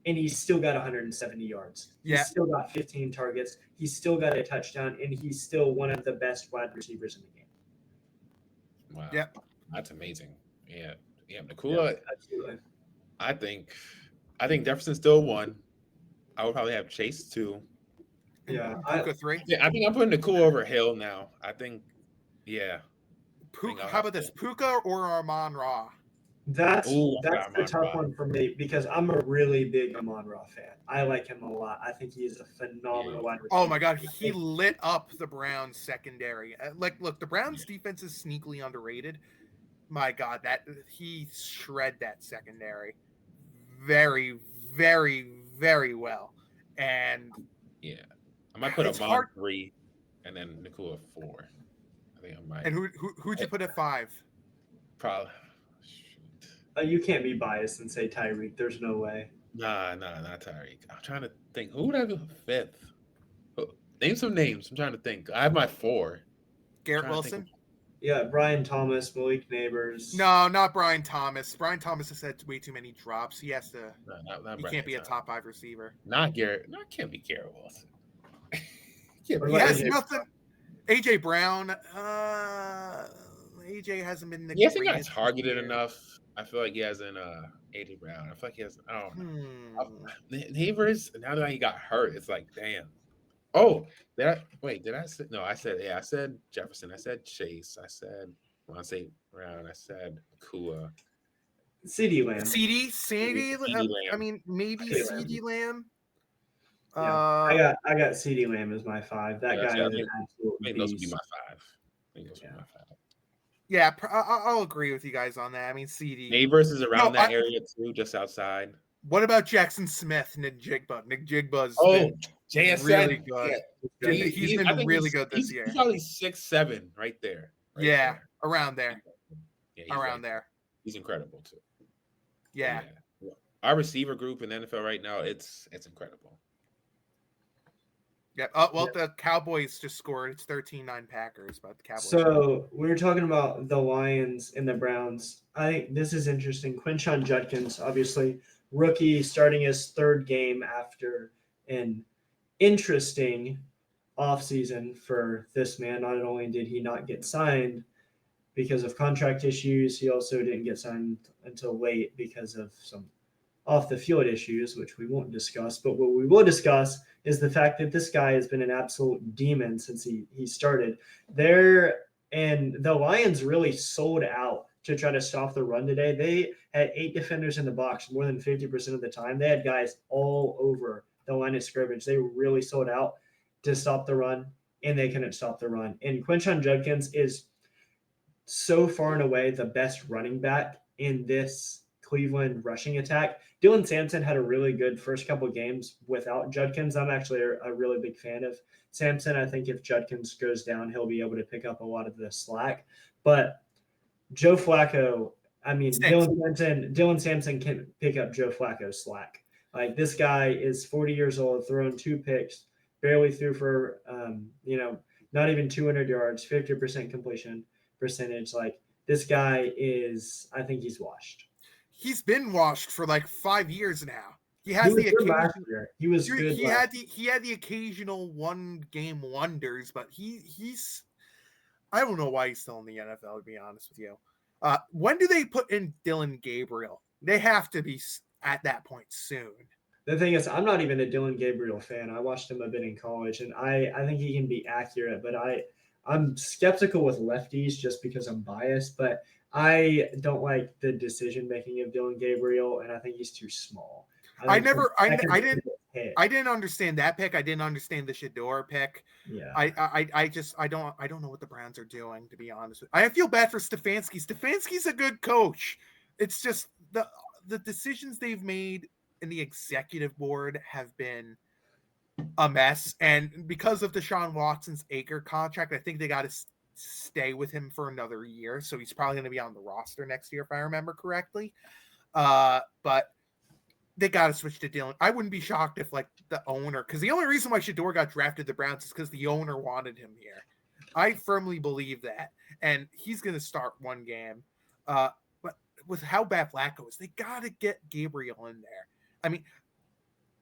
and he still got 170 yards. He still got 15 targets. He still got a touchdown, and he's still one of the best wide receivers in the game. Wow. Yeah. That's amazing. Yeah. Nacua. Yeah, absolutely. I think Jefferson still won. I would probably have Chase 2. Yeah. Puka 3. Yeah, I think I'm putting Nacua over Hill now. I think, yeah. Puka, how about this? Puka or Amon-Ra? That's the tough one for me, because I'm a really big Amon-Ra fan. I like him a lot. I think he's a phenomenal wide receiver. Oh my God, he lit up the Browns secondary. Look, the Browns defense is sneakily underrated. My God, that he shred that secondary very, very, very well. And yeah, I might put Amon 3 and then Nacua 4. I think I might. And who'd you put at 5? Probably. You can't be biased and say Tyreek. There's no way. Nah, not Tyreek. I'm trying to think. Who would I do 5th? Name some names. I'm trying to think. I have my 4. Garrett Wilson? Yeah, Brian Thomas, Malik Neighbors. No, not Brian Thomas. Brian Thomas has had way too many drops. He has to. He can't be a top 5 receiver. Not Garrett. No, it can't be Garrett Wilson. He has nothing. AJ Brown. AJ hasn't been the. He hasn't got targeted enough. I feel like he hasn't AJ Brown. I feel like he has. I don't know. Neighbors. Now that he got hurt, it's like, damn. Oh, did I say no? I said Jefferson. I said Chase. I said Monte Brown. I said Kua. CeeDee Lamb. CeeDee Lamb. I mean, maybe CeeDee Lamb. Yeah, I got CeeDee Lamb as my 5. That guy is an absolute beast. Those would be my 5. Yeah, I'll agree with you guys on that. I mean, CeeDee. Neighbors is around that area too, just outside. What about Jackson Smith, Nick Jigba? Nick Jigba's JSN, really good. Yeah. He's been really good this year. He's probably 6'7" right there. Around there. Yeah, around there. He's incredible too. Yeah. Our receiver group in the NFL right now, it's incredible. Yeah. The Cowboys just scored. It's 13-9 Packers, but the Cowboys. So we were talking about the Lions and the Browns. I think this is interesting. Quinshon Judkins, obviously rookie, starting his 3rd game after an interesting offseason for this man. Not only did he not get signed because of contract issues, he also didn't get signed until late because of some off-the-field issues, which we won't discuss. But what we will discuss is the fact that this guy has been an absolute demon since he started there. And the Lions really sold out to try to stop the run today. They had 8 defenders in the box more than 50% of the time. They had guys all over the line of scrimmage. They really sold out to stop the run, and they couldn't stop the run. And Quinshon Judkins is so far and away the best running back in this Cleveland rushing attack. Dylan Sampson had a really good first couple of games without Judkins. I'm actually a really big fan of Sampson. I think if Judkins goes down, he'll be able to pick up a lot of the slack. But Joe Flacco, I mean, Dylan Sampson can pick up Joe Flacco's slack. Like, this guy is 40 years old, thrown 2 picks, barely threw for, not even 200 yards, 50% completion percentage. Like, this guy is, I think he's washed. He's been washed for like 5 years now. He has the good last occasion. year. He was good. He had the occasional 1-game wonders, but he's I don't know why he's still in the NFL, to be honest with you. When do they put in Dylan Gabriel? They have to be at that point soon. The thing is, I'm not even a Dylan Gabriel fan. I watched him a bit in college, and I think he can be accurate, but I'm skeptical with lefties just because I'm biased, but I don't like the decision making of Dylan Gabriel, and I think he's too small. I didn't understand that pick. I didn't understand the Shador pick. Yeah. I don't know what the Browns are doing, to be honest with you. I feel bad for Stefanski. Stefanski's a good coach. It's just the decisions they've made in the executive board have been a mess. And because of Deshaun Watson's acre contract, I think they got to stay with him for another year. So he's probably going to be on the roster next year, if I remember correctly. But they got to switch to Dylan. I wouldn't be shocked if like the owner, because the only reason why Shador got drafted the Browns is because the owner wanted him here. I firmly believe that. And he's going to start one game. But with how bad Flacco is, they got to get Gabriel in there. I mean,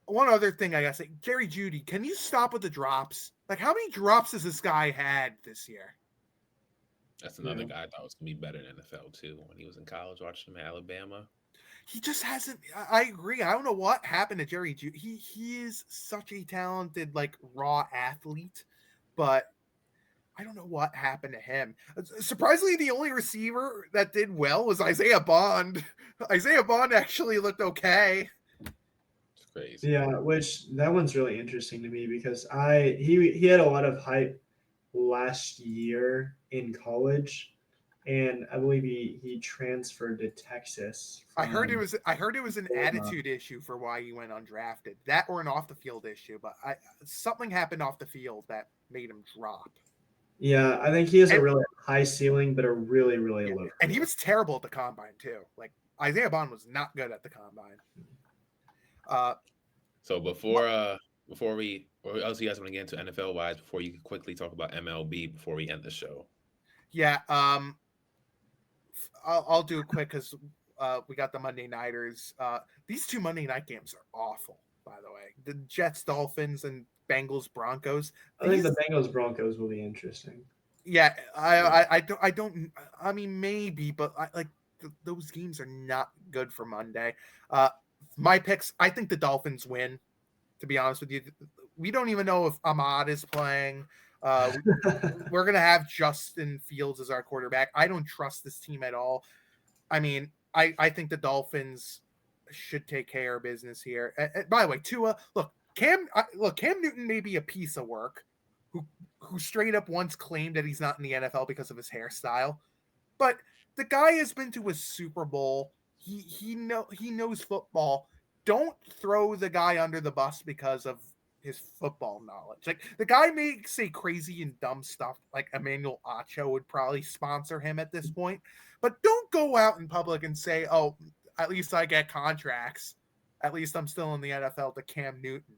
one other thing I got to say, Jerry Jeudy, can you stop with the drops? Like, how many drops has this guy had this year? That's another guy I thought was going to be better in the NFL, too, when he was in college, watching him at Alabama. He just hasn't. I agree. I don't know what happened to Jerry Jeudy. He is such a talented, like, raw athlete, but I don't know what happened to him. Surprisingly, the only receiver that did well was Isaiah Bond. Isaiah Bond actually looked okay. It's crazy. Yeah, which that one's really interesting to me because he had a lot of hype last year in college. And I believe he transferred to Texas. I heard it was an attitude issue for why he went undrafted. That or an off the field issue, but something happened off the field that made him drop. Yeah, I think he has a really high ceiling, but a really, really low. And he was terrible at the combine too. Like Isaiah Bond was not good at the combine. So before we, or else you guys want to get into NFL wise, before you quickly talk about MLB before we end the show. Yeah, I'll do it quick because we got the Monday Nighters. These two Monday night games are awful, by the way. The Jets, Dolphins, and Bengals, Broncos. I think the Bengals, Broncos will be interesting. Yeah, I don't. I mean, maybe, but those games are not good for Monday. My picks. I think the Dolphins win. To be honest with you, we don't even know if Ahmad is playing. We're going to have Justin Fields as our quarterback. I don't trust this team at all. I mean, I think the Dolphins should take care of business here. By the way, Tua, Cam Newton may be a piece of work who straight up once claimed that he's not in the NFL because of his hairstyle. But the guy has been to a Super Bowl. He knows football. Don't throw the guy under the bus because of his football knowledge. Like the guy may say crazy and dumb stuff like Emmanuel Acho would probably sponsor him at this point, but don't go out in public and say, oh, at least I get contracts. At least I'm still in the NFL to Cam Newton.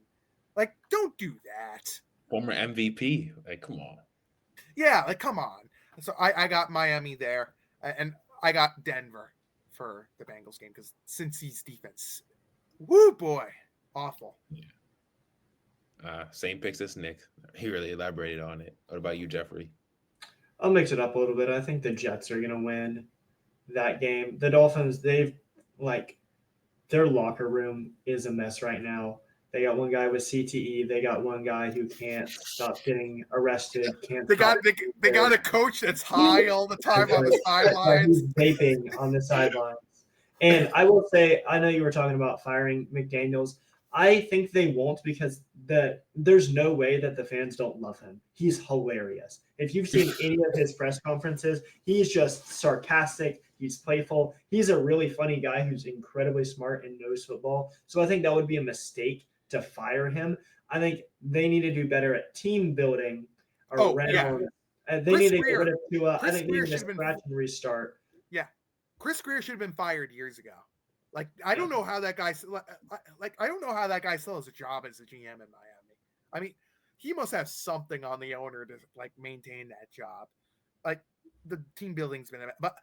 Like, don't do that. Former MVP. Like, come on. Yeah, like, come on. So I got Miami there, and I got Denver for the Bengals game because Cincy's defense, woo boy, awful. Yeah. Same picks as Nick. He really elaborated on it. What about you, Jeffrey? I'll mix it up a little bit. I think the Jets are going to win that game. The Dolphins, their locker room is a mess right now. They got one guy with CTE. They got one guy who can't stop getting arrested. They got a coach that's high all the time on the sidelines. He's vaping on the sidelines. And I will say, I know you were talking about firing McDaniels. I think they won't because there's no way that the fans don't love him. He's hilarious. If you've seen any of his press conferences, he's just sarcastic. He's playful. He's a really funny guy who's incredibly smart and knows football. So I think that would be a mistake to fire him. I think they need to do better at team building around. They need to get rid of Tua. I think they need to scratch and restart. Yeah. Chris Greer should have been fired years ago. Like, I don't know how that guy still has a job as a GM in Miami. I mean, he must have something on the owner to maintain that job. Like, the team building's been, but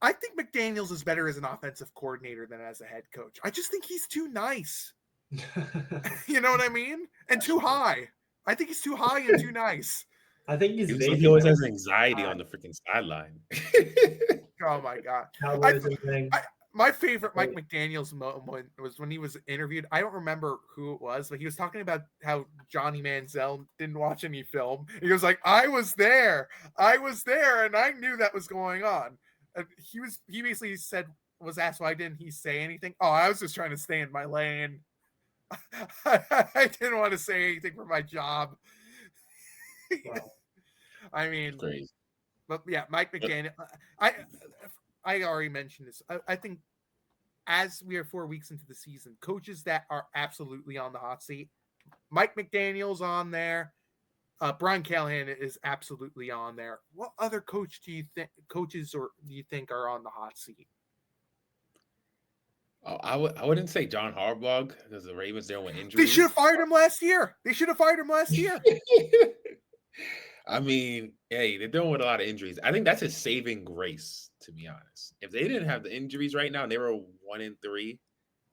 I think McDaniels is better as an offensive coordinator than as a head coach. I just think he's too nice. You know what I mean? And too high. I think he's too high and too nice. I think he's He always has anxiety on the freaking sideline. Oh my god! Cowboys and thing. My favorite Mike McDaniel's moment was when he was interviewed. I don't remember who it was, but he was talking about how Johnny Manziel didn't watch any film. He was like, "I was there, and I knew that was going on." And he basically was asked why didn't he say anything? Oh, I was just trying to stay in my lane. I didn't want to say anything for my job. Wow. I mean, crazy. But yeah, Mike McDaniel. I already mentioned this. I think as we are 4 weeks into the season, coaches that are absolutely on the hot seat. Mike McDaniel's on there. Brian Callahan is absolutely on there. What other coaches do you think are on the hot seat? Oh, I wouldn't say John Harbaugh because the Ravens dealing with They injuries. should have fired him last year. I mean, hey, they're dealing with a lot of injuries. I think that's his saving grace, to be honest. If they didn't have the injuries right now and they were 1-3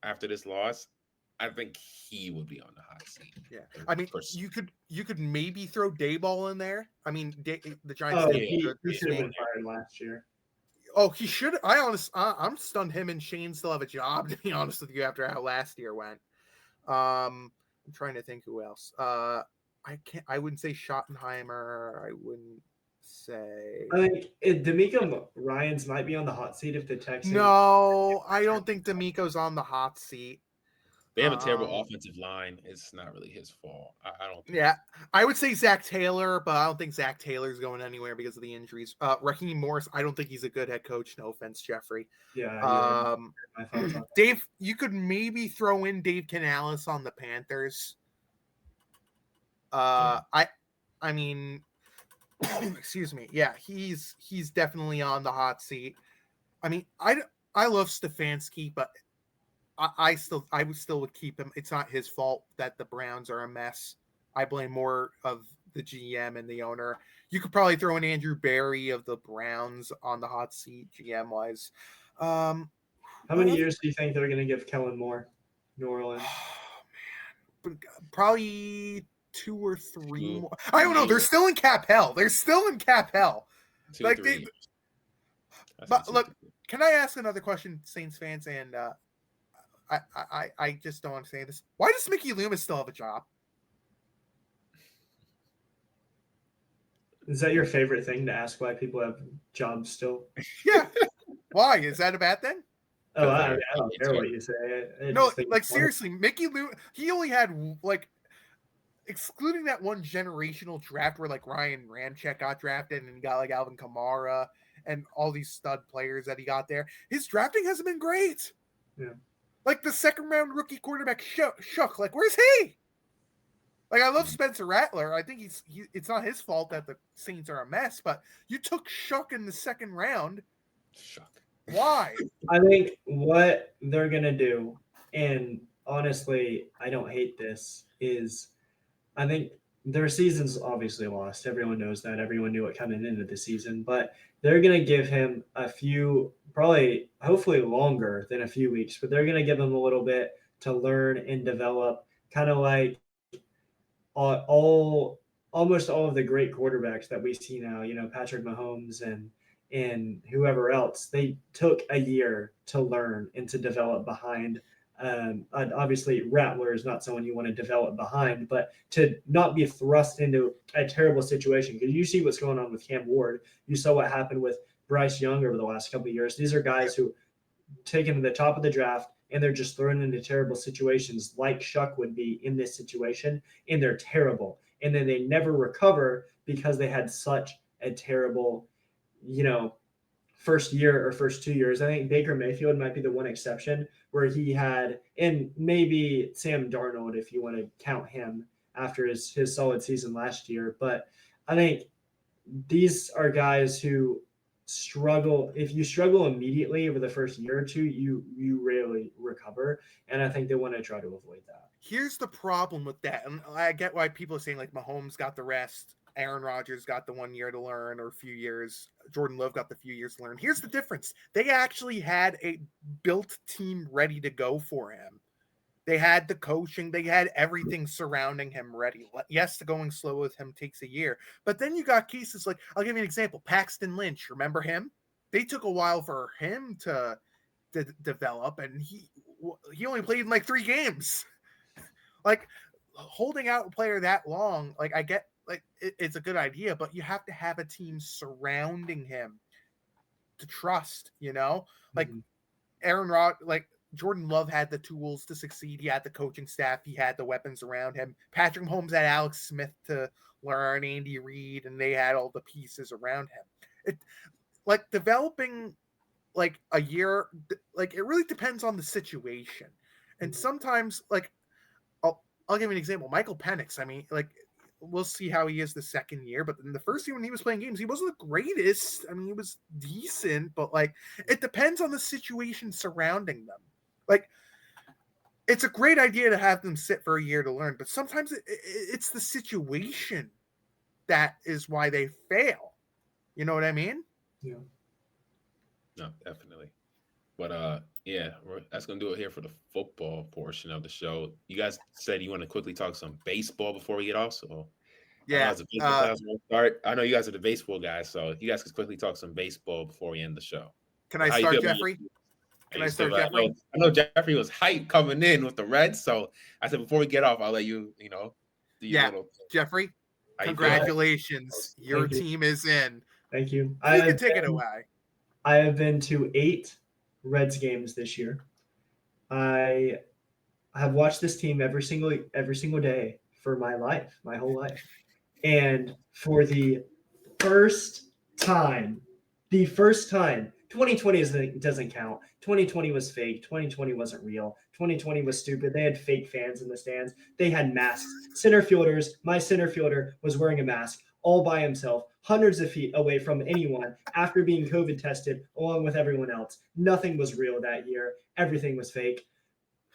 after this loss, I think he would be on the hot seat. Yeah, I mean, you could maybe throw Dayball in there. I mean, the Giants. Oh, he should have been fired last year. Oh, he should. I'm stunned him and Shane still have a job, to be honest with you, after how last year went. I'm trying to think who else. I wouldn't say Schottenheimer. I wouldn't say. I think D'Amico Ryans might be on the hot seat if the Texans. No, I don't think D'Amico's on the hot seat. They have a terrible offensive line. It's not really his fault. I don't think. Yeah, I would say Zach Taylor, but I don't think Zach Taylor's going anywhere because of the injuries. Raheem Morris, I don't think he's a good head coach. No offense, Jeffrey. Yeah. Dave, you could maybe throw in Dave Canales on the Panthers. I mean, excuse me. Yeah, he's definitely on the hot seat. I mean, I love Stefanski, but I would keep him. It's not his fault that the Browns are a mess. I blame more of the GM and the owner. You could probably throw in Andrew Berry of the Browns on the hot seat, GM wise. How many years do you think they're going to give Kellen Moore, New Orleans? Oh, man. Probably 2 or 3 more. I don't know. They're still in cap hell. Like but look, can I ask another question, Saints fans? And I just don't understand this. Why does Mickey Loomis still have a job? Is that your favorite thing to ask why people have jobs still? Yeah. Why? Is that a bad thing? Oh, I don't care what you say. No, like seriously, Mickey Loomis, he only had like, excluding that one generational draft where like Ryan Ramczyk got drafted and he got like Alvin Kamara and all these stud players that he got there. His drafting hasn't been great. Yeah. Like the second round rookie quarterback Shook. Like, where's he? Like, I love Spencer Rattler. I think it's not his fault that the Saints are a mess, but you took Shook in the second round. Shook. Why? I think what they're going to do, and honestly, I don't hate this, is I think their season's obviously lost. Everyone knows that. Everyone knew it coming into the season, but they're going to give him a few, probably, hopefully longer than a few weeks, but they're going to give him a little bit to learn and develop, kind of like almost all of the great quarterbacks that we see now, Patrick Mahomes and whoever else. They took a year to learn and to develop behind. Obviously, Rattler is not someone you want to develop behind, but to not be thrust into a terrible situation, because you see what's going on with Cam Ward. You saw what happened with Bryce Young over the last couple of years. These are guys who taken to the top of the draft, and they're just thrown into terrible situations like Shuck would be in this situation, and they're terrible. And then they never recover because they had such a terrible, first year or first 2 years. I think Baker Mayfield might be the one exception where he had, and maybe Sam Darnold, if you want to count him after his solid season last year. But I think these are guys who struggle. If you struggle immediately over the first year or two, you rarely recover. And I think they want to try to avoid that. Here's the problem with that. And I get why people are saying like Mahomes got the rest. Aaron Rodgers got the 1 year to learn, or a few years. Jordan Love got the few years to learn. Here's the difference. They actually had a built team ready to go for him. They had the coaching. They had everything surrounding him ready. Yes, the going slow with him takes a year. But then you got cases like, I'll give you an example. Paxton Lynch, remember him? They took a while for him to develop, and he only played in like 3 games. Like, holding out a player that long, like, I get, like, it's a good idea, but you have to have a team surrounding him to trust, like Aaron Rod, like Jordan Love had the tools to succeed. He had the coaching staff. He had the weapons around him. Patrick Mahomes had Alex Smith to learn, Andy Reid, and they had all the pieces around him. It, like, developing like a year, like, it really depends on the situation. And sometimes, like, I'll give you an example. Michael Penix, I mean, like, we'll see how he is the second year, but in the first year when he was playing games, he wasn't the greatest. I mean, he was decent, but like, it depends on the situation surrounding them. Like, it's a great idea to have them sit for a year to learn, but sometimes it's the situation that is why they fail. You know what I mean? Yeah. No, definitely. But yeah, that's gonna do it here for the football portion of the show. You guys said you want to quickly talk some baseball before we get off. So yeah, I know you guys are the baseball guys, so you guys can quickly talk some baseball before we end the show. Can I start, Jeffrey? I know Jeffrey was hyped coming in with the Reds, so I said before we get off, I'll let you, Jeffrey, congratulations. Your team is in. Thank you. You can take it away. I have been to 8 Reds games this year. I have watched this team every single day for my whole life. And for the first time, 2020 doesn't count. 2020 was fake. 2020 wasn't real. 2020 was stupid. They had fake fans in the stands. They had masks. Center fielders, my center fielder was wearing a mask all by himself, hundreds of feet away from anyone after being COVID tested along with everyone else. Nothing was real that year. Everything was fake.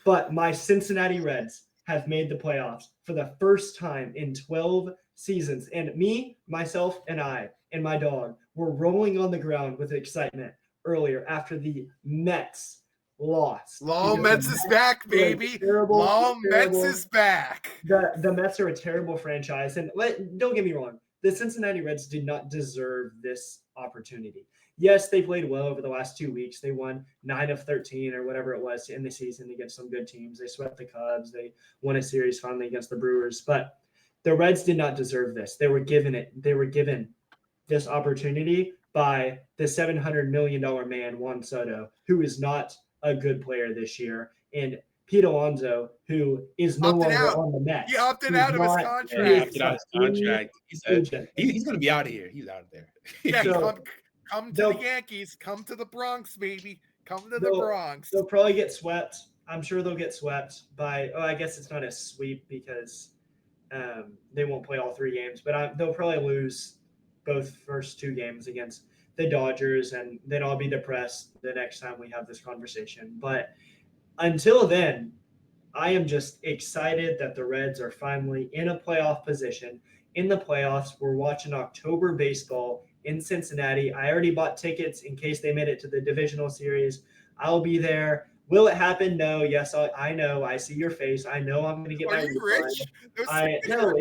But my Cincinnati Reds have made the playoffs for the first time in 12 seasons. And me, myself, and I, and my dog were rolling on the ground with excitement earlier after the Mets lost. Mets is back, baby. Mets is back. The Mets are a terrible franchise. And don't get me wrong, the Cincinnati Reds did not deserve this opportunity. Yes, they played well over the last 2 weeks. They won 9 of 13 or whatever it was in the season against some good teams. They swept the Cubs. They won a series finally against the Brewers. But the Reds did not deserve this. They were given this opportunity by the $700 million man, Juan Soto, who is not a good player this year, and Pete Alonso, who is no longer on the Mets. He opted out of his contract. He's going to be out of here. He's out of there. Yeah, come to the Yankees. Come to the Bronx, baby. Come to the Bronx. They'll probably get swept. I'm sure they'll get swept by. I guess it's not a sweep because they won't play all 3 games, but they'll probably lose both first 2 games against the Dodgers, and then I'll be depressed the next time we have this conversation. But until then, I am just excited that the Reds are finally in a playoff position. In the playoffs, we're watching October baseball in Cincinnati. I already bought tickets in case they made it to the divisional series. I'll be there. Will it happen? No. Yes, I know. I see your face. I know I'm going to get my rich? No,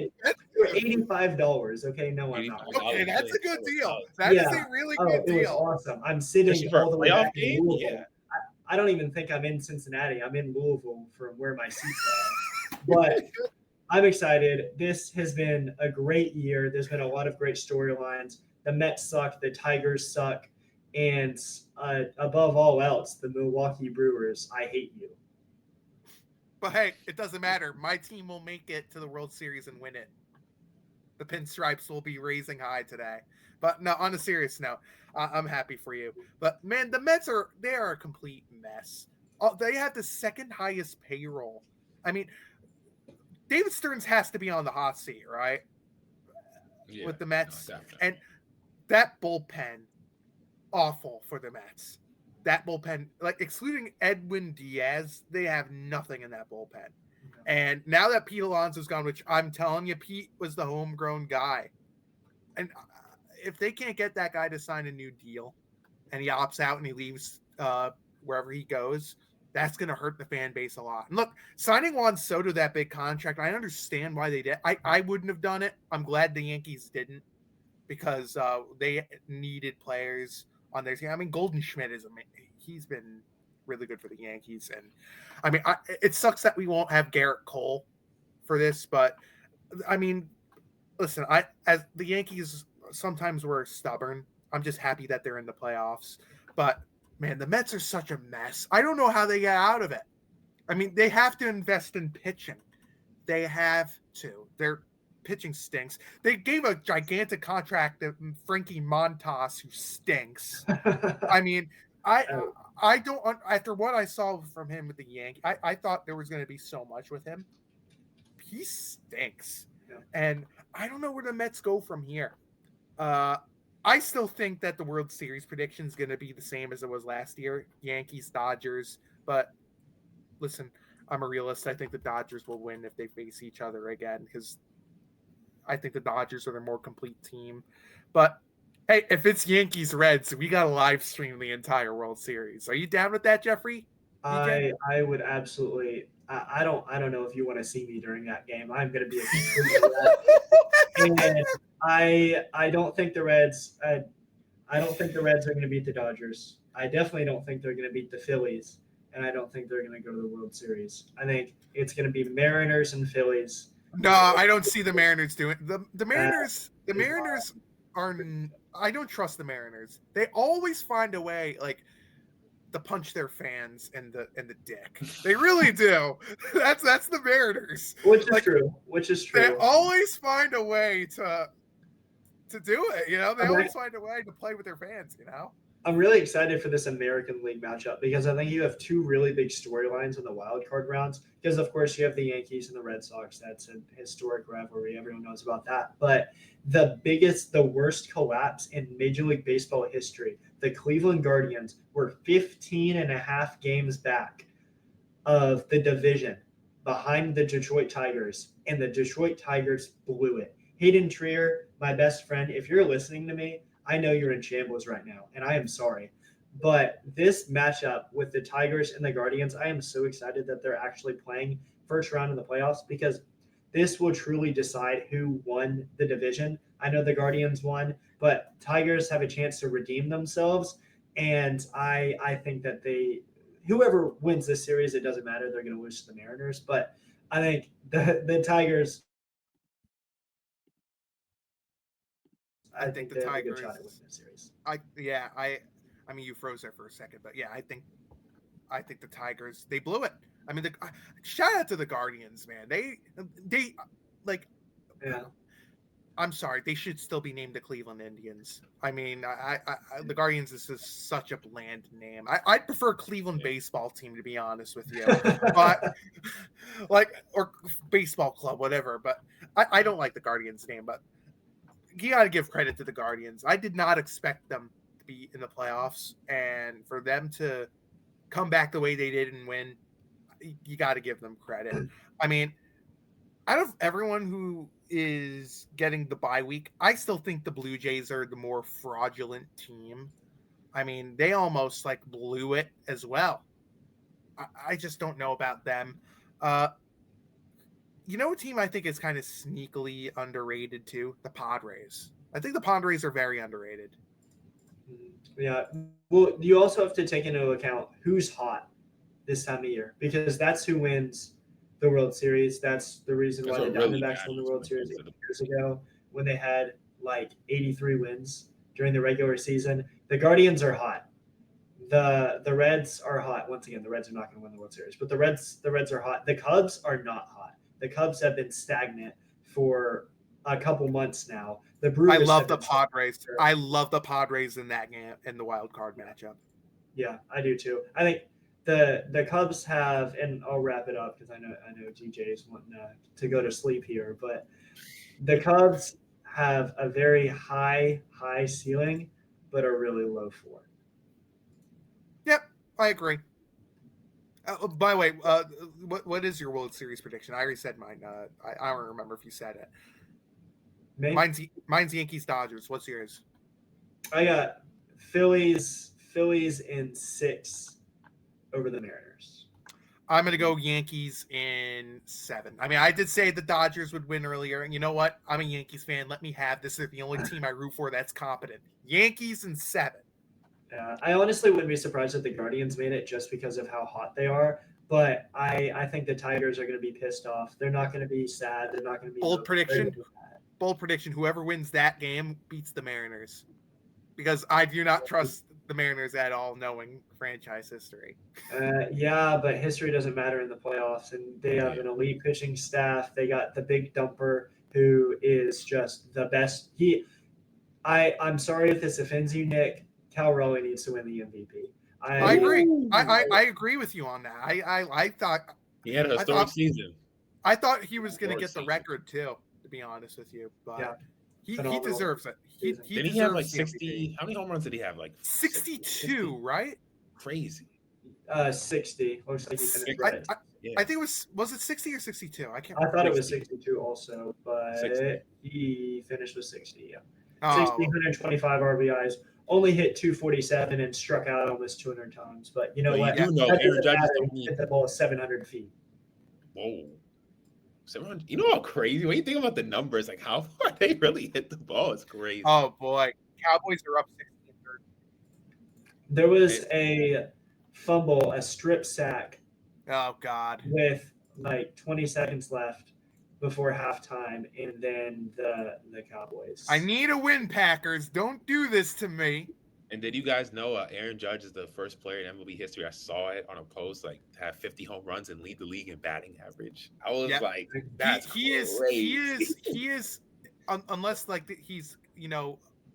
$85. Okay, no, I'm not. Okay, that's a good deal. That is a really good deal. It was awesome. I'm sitting all the way back in Louisville. Yeah. I don't even think I'm in Cincinnati. I'm in Louisville from where my seats are. But I'm excited. This has been a great year. There's been a lot of great storylines. The Mets suck. The Tigers suck. And above all else, the Milwaukee Brewers, I hate you. But hey, it doesn't matter. My team will make it to the World Series and win it. The pinstripes will be raising high today. But no, on a serious note, I'm happy for you. But man, the Mets are a complete mess. They have the second highest payroll. I mean, David Stearns has to be on the hot seat, right? Yeah, with the Mets. No, and that bullpen, awful for the Mets. That bullpen, like excluding Edwin Diaz, they have nothing in that bullpen. And now that Pete Alonso's gone, which I'm telling you, Pete was the homegrown guy. And if they can't get that guy to sign a new deal and he opts out and he leaves wherever he goes, that's going to hurt the fan base a lot. And look, signing Juan Soto that big contract, I understand why they did. I wouldn't have done it. I'm glad the Yankees didn't, because they needed players on their team. I mean, Golden Schmidt he's been really good for the Yankees. And I mean, it sucks that we won't have Garrett Cole for this, but I mean, listen, as the Yankees sometimes were stubborn. I'm just happy that they're in the playoffs. But man, the Mets are such a mess. I don't know how they get out of it. I mean, they have to invest in pitching. They have to. Their pitching stinks. They gave a gigantic contract to Frankie Montas, who stinks. I mean, I don't. After what I saw from him with the Yankees, I thought there was going to be so much with him. He stinks. Yeah. And I don't know where the Mets go from here. I still think that the World Series prediction is going to be the same as it was last year, Yankees, Dodgers. But listen, I'm a realist. I think the Dodgers will win if they face each other again, because I think the Dodgers are the more complete team. But hey, if it's Yankees Reds, we got to live stream the entire World Series. Are you down with that, Jeffrey? I would absolutely. I don't know if you want to see me during that game. I'm going to be a and I don't think the Reds. I don't think the Reds are going to beat the Dodgers. I definitely don't think they're going to beat the Phillies, and I don't think they're going to go to the World Series. I think it's going to be Mariners and Phillies. No, I don't see the Mariners doing the Mariners. The Mariners are. I don't trust the Mariners. They always find a way, like, to punch their fans in the dick. They really do. That's the Mariners. Which is true. They always find a way to do it. You know, they always find a way to play with their fans. You know. I'm really excited for this American League matchup, because I think you have two really big storylines in the wild card rounds. Because, of course, you have the Yankees and the Red Sox. That's a historic rivalry. Everyone knows about that. But the worst collapse in Major League Baseball history, the Cleveland Guardians were 15 and a half games back of the division behind the Detroit Tigers, and the Detroit Tigers blew it. Hayden Trier, my best friend, if you're listening to me, I know you're in shambles right now, and I am sorry. But this matchup with the Tigers and the Guardians, I am so excited that they're actually playing first round in the playoffs, because this will truly decide who won the division. I know the Guardians won, but Tigers have a chance to redeem themselves, and I think that whoever wins this series, it doesn't matter. They're going to lose to the Mariners, but I think the Tigers. I think the Tigers. Try to win this series. I mean, you froze there for a second, but yeah, I think the Tigers, they blew it. I mean, shout out to the Guardians, man. They like. Yeah. I'm sorry, they should still be named the Cleveland Indians. I mean, the Guardians is just such a bland name. I'd prefer Cleveland baseball team, to be honest with you, but or baseball club, whatever. But I don't like the Guardians name, but you got to give credit to the Guardians. I did not expect them to be in the playoffs, and for them to come back the way they did and win, you got to give them credit. I mean, out of everyone who is getting the bye week, I still think the Blue Jays are the more fraudulent team. I mean, they almost blew it as well. I just don't know about them. You know, a team I think is kind of sneakily underrated too, the Padres. I think the Padres are very underrated. Yeah. Well, you also have to take into account who's hot this time of year, because that's who wins the World Series. That's the reason why the Diamondbacks won the World Series 8 years ago, when they had 83 wins during the regular season. The Guardians are hot. The Reds are hot. Once again, the Reds are not going to win the World Series, but the Reds are hot. The Cubs are not hot. The Cubs have been stagnant for a couple months now. The Brewers. I love the Padres. I love the Padres in that game, in the wild card matchup. Yeah, I do too. I think the Cubs have, and I'll wrap it up because I know DJ is wanting to go to sleep here, but the Cubs have a very high ceiling, but a really low floor. Yep, I agree. By the way, what is your World Series prediction? I already said mine. I don't remember if you said it. Maybe? Mine's Yankees Dodgers. What's yours? I got Phillies in 6 over the Mariners. I'm going to go Yankees in 7. I mean, I did say the Dodgers would win earlier, and you know what? I'm a Yankees fan. Let me have this. They're the only team I root for that's competent. Yankees in 7. I honestly wouldn't be surprised if the Guardians made it just because of how hot they are. But I think the Tigers are going to be pissed off. They're not going to be sad. They're not going to be Bold prediction. Bold prediction. Whoever wins that game beats the Mariners. Because I do not trust the Mariners at all, knowing franchise history. Yeah, but history doesn't matter in the playoffs, and they have an elite pitching staff. They got the big dumper who is just the best. I'm sorry if this offends you, Nick. Cal Raleigh needs to win the MVP. I agree. I agree with you on that. I thought he had a historic season. I thought he was going to get the record too, to be honest with you. But yeah. He deserves it. Did he have like 60? How many home runs did he have? Like 62, right? Crazy. 60. Looks like he finished right. I think it was it 60 or 62? I can't. I thought it was 62 also, but 60. He finished with 60. Yeah. 125 RBIs. Only hit 247 and struck out almost 200 times. But you know what? You know, Aaron Judge hit the ball 700 feet. Whoa. 700. You know how crazy? When you think about the numbers, like how far they really hit the ball, it's crazy. Oh boy, Cowboys are up 16-3. There was a fumble, a strip sack. Oh God! With like 20 seconds left before halftime, and then the Cowboys. I need a win, Packers. Don't do this to me. And did you guys know Aaron Judge is the first player in MLB history? I saw it on a post, like to have 50 home runs and lead the league in batting average. I was like, that's crazy. He is unless like he's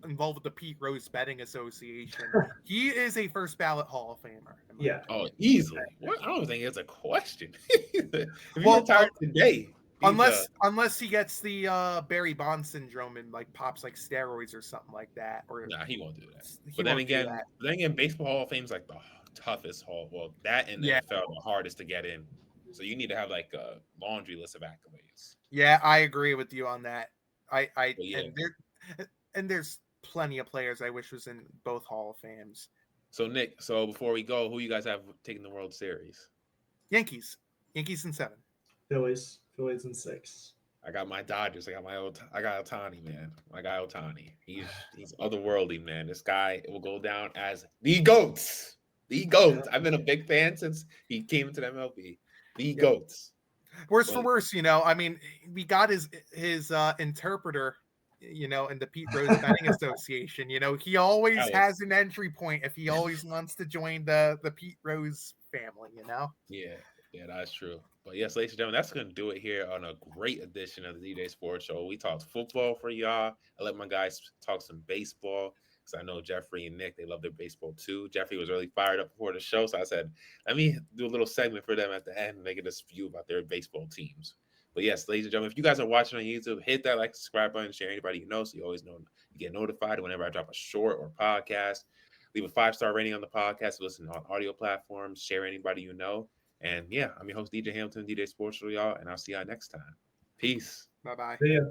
involved with the Pete Rose Betting Association. He is a first ballot Hall of Famer. Yeah. Oh, easily. What? I don't think it's a question. If he retired today. Unless he gets the Barry Bonds syndrome and like pops like steroids or something like that. Or nah, he won't do that. But then again, Baseball Hall of Fame is like the toughest hall. Well, that and the NFL the hardest to get in. So you need to have like a laundry list of accolades. Yeah, I agree with you on that. And there's plenty of players I wish was in both Hall of Fames. So Nick, before we go, who you guys have taking the World Series? Yankees in 7. Phillies in 6. I got my Dodgers. I got Ohtani, man. My guy Ohtani. He's otherworldly, man. This guy will go down as the GOAT. The GOAT. Yeah. I've been a big fan since he came into the MLB. The GOAT. Worse for worse, I mean, we got his interpreter, in the Pete Rose Betting Association. He always has an entry point if he always wants to join the Pete Rose family, Yeah, that's true. But yes, ladies and gentlemen, that's going to do it here on a great edition of the DJ Sports Show. We talked football for y'all. I let my guys talk some baseball because I know Jeffrey and Nick, they love their baseball too. Jeffrey was really fired up before the show, so I said, let me do a little segment for them at the end, making this view about their baseball teams. But yes, ladies and gentlemen, if you guys are watching on YouTube, hit that like, subscribe button, share anybody you know, so you always know you get notified whenever I drop a short or podcast. Leave a 5-star rating on the podcast. Listen on audio platforms. Share anybody you know. And yeah, I'm your host, DJ Hamilton, DJ Sports Show, y'all, and I'll see y'all next time. Peace. Bye-bye. See ya.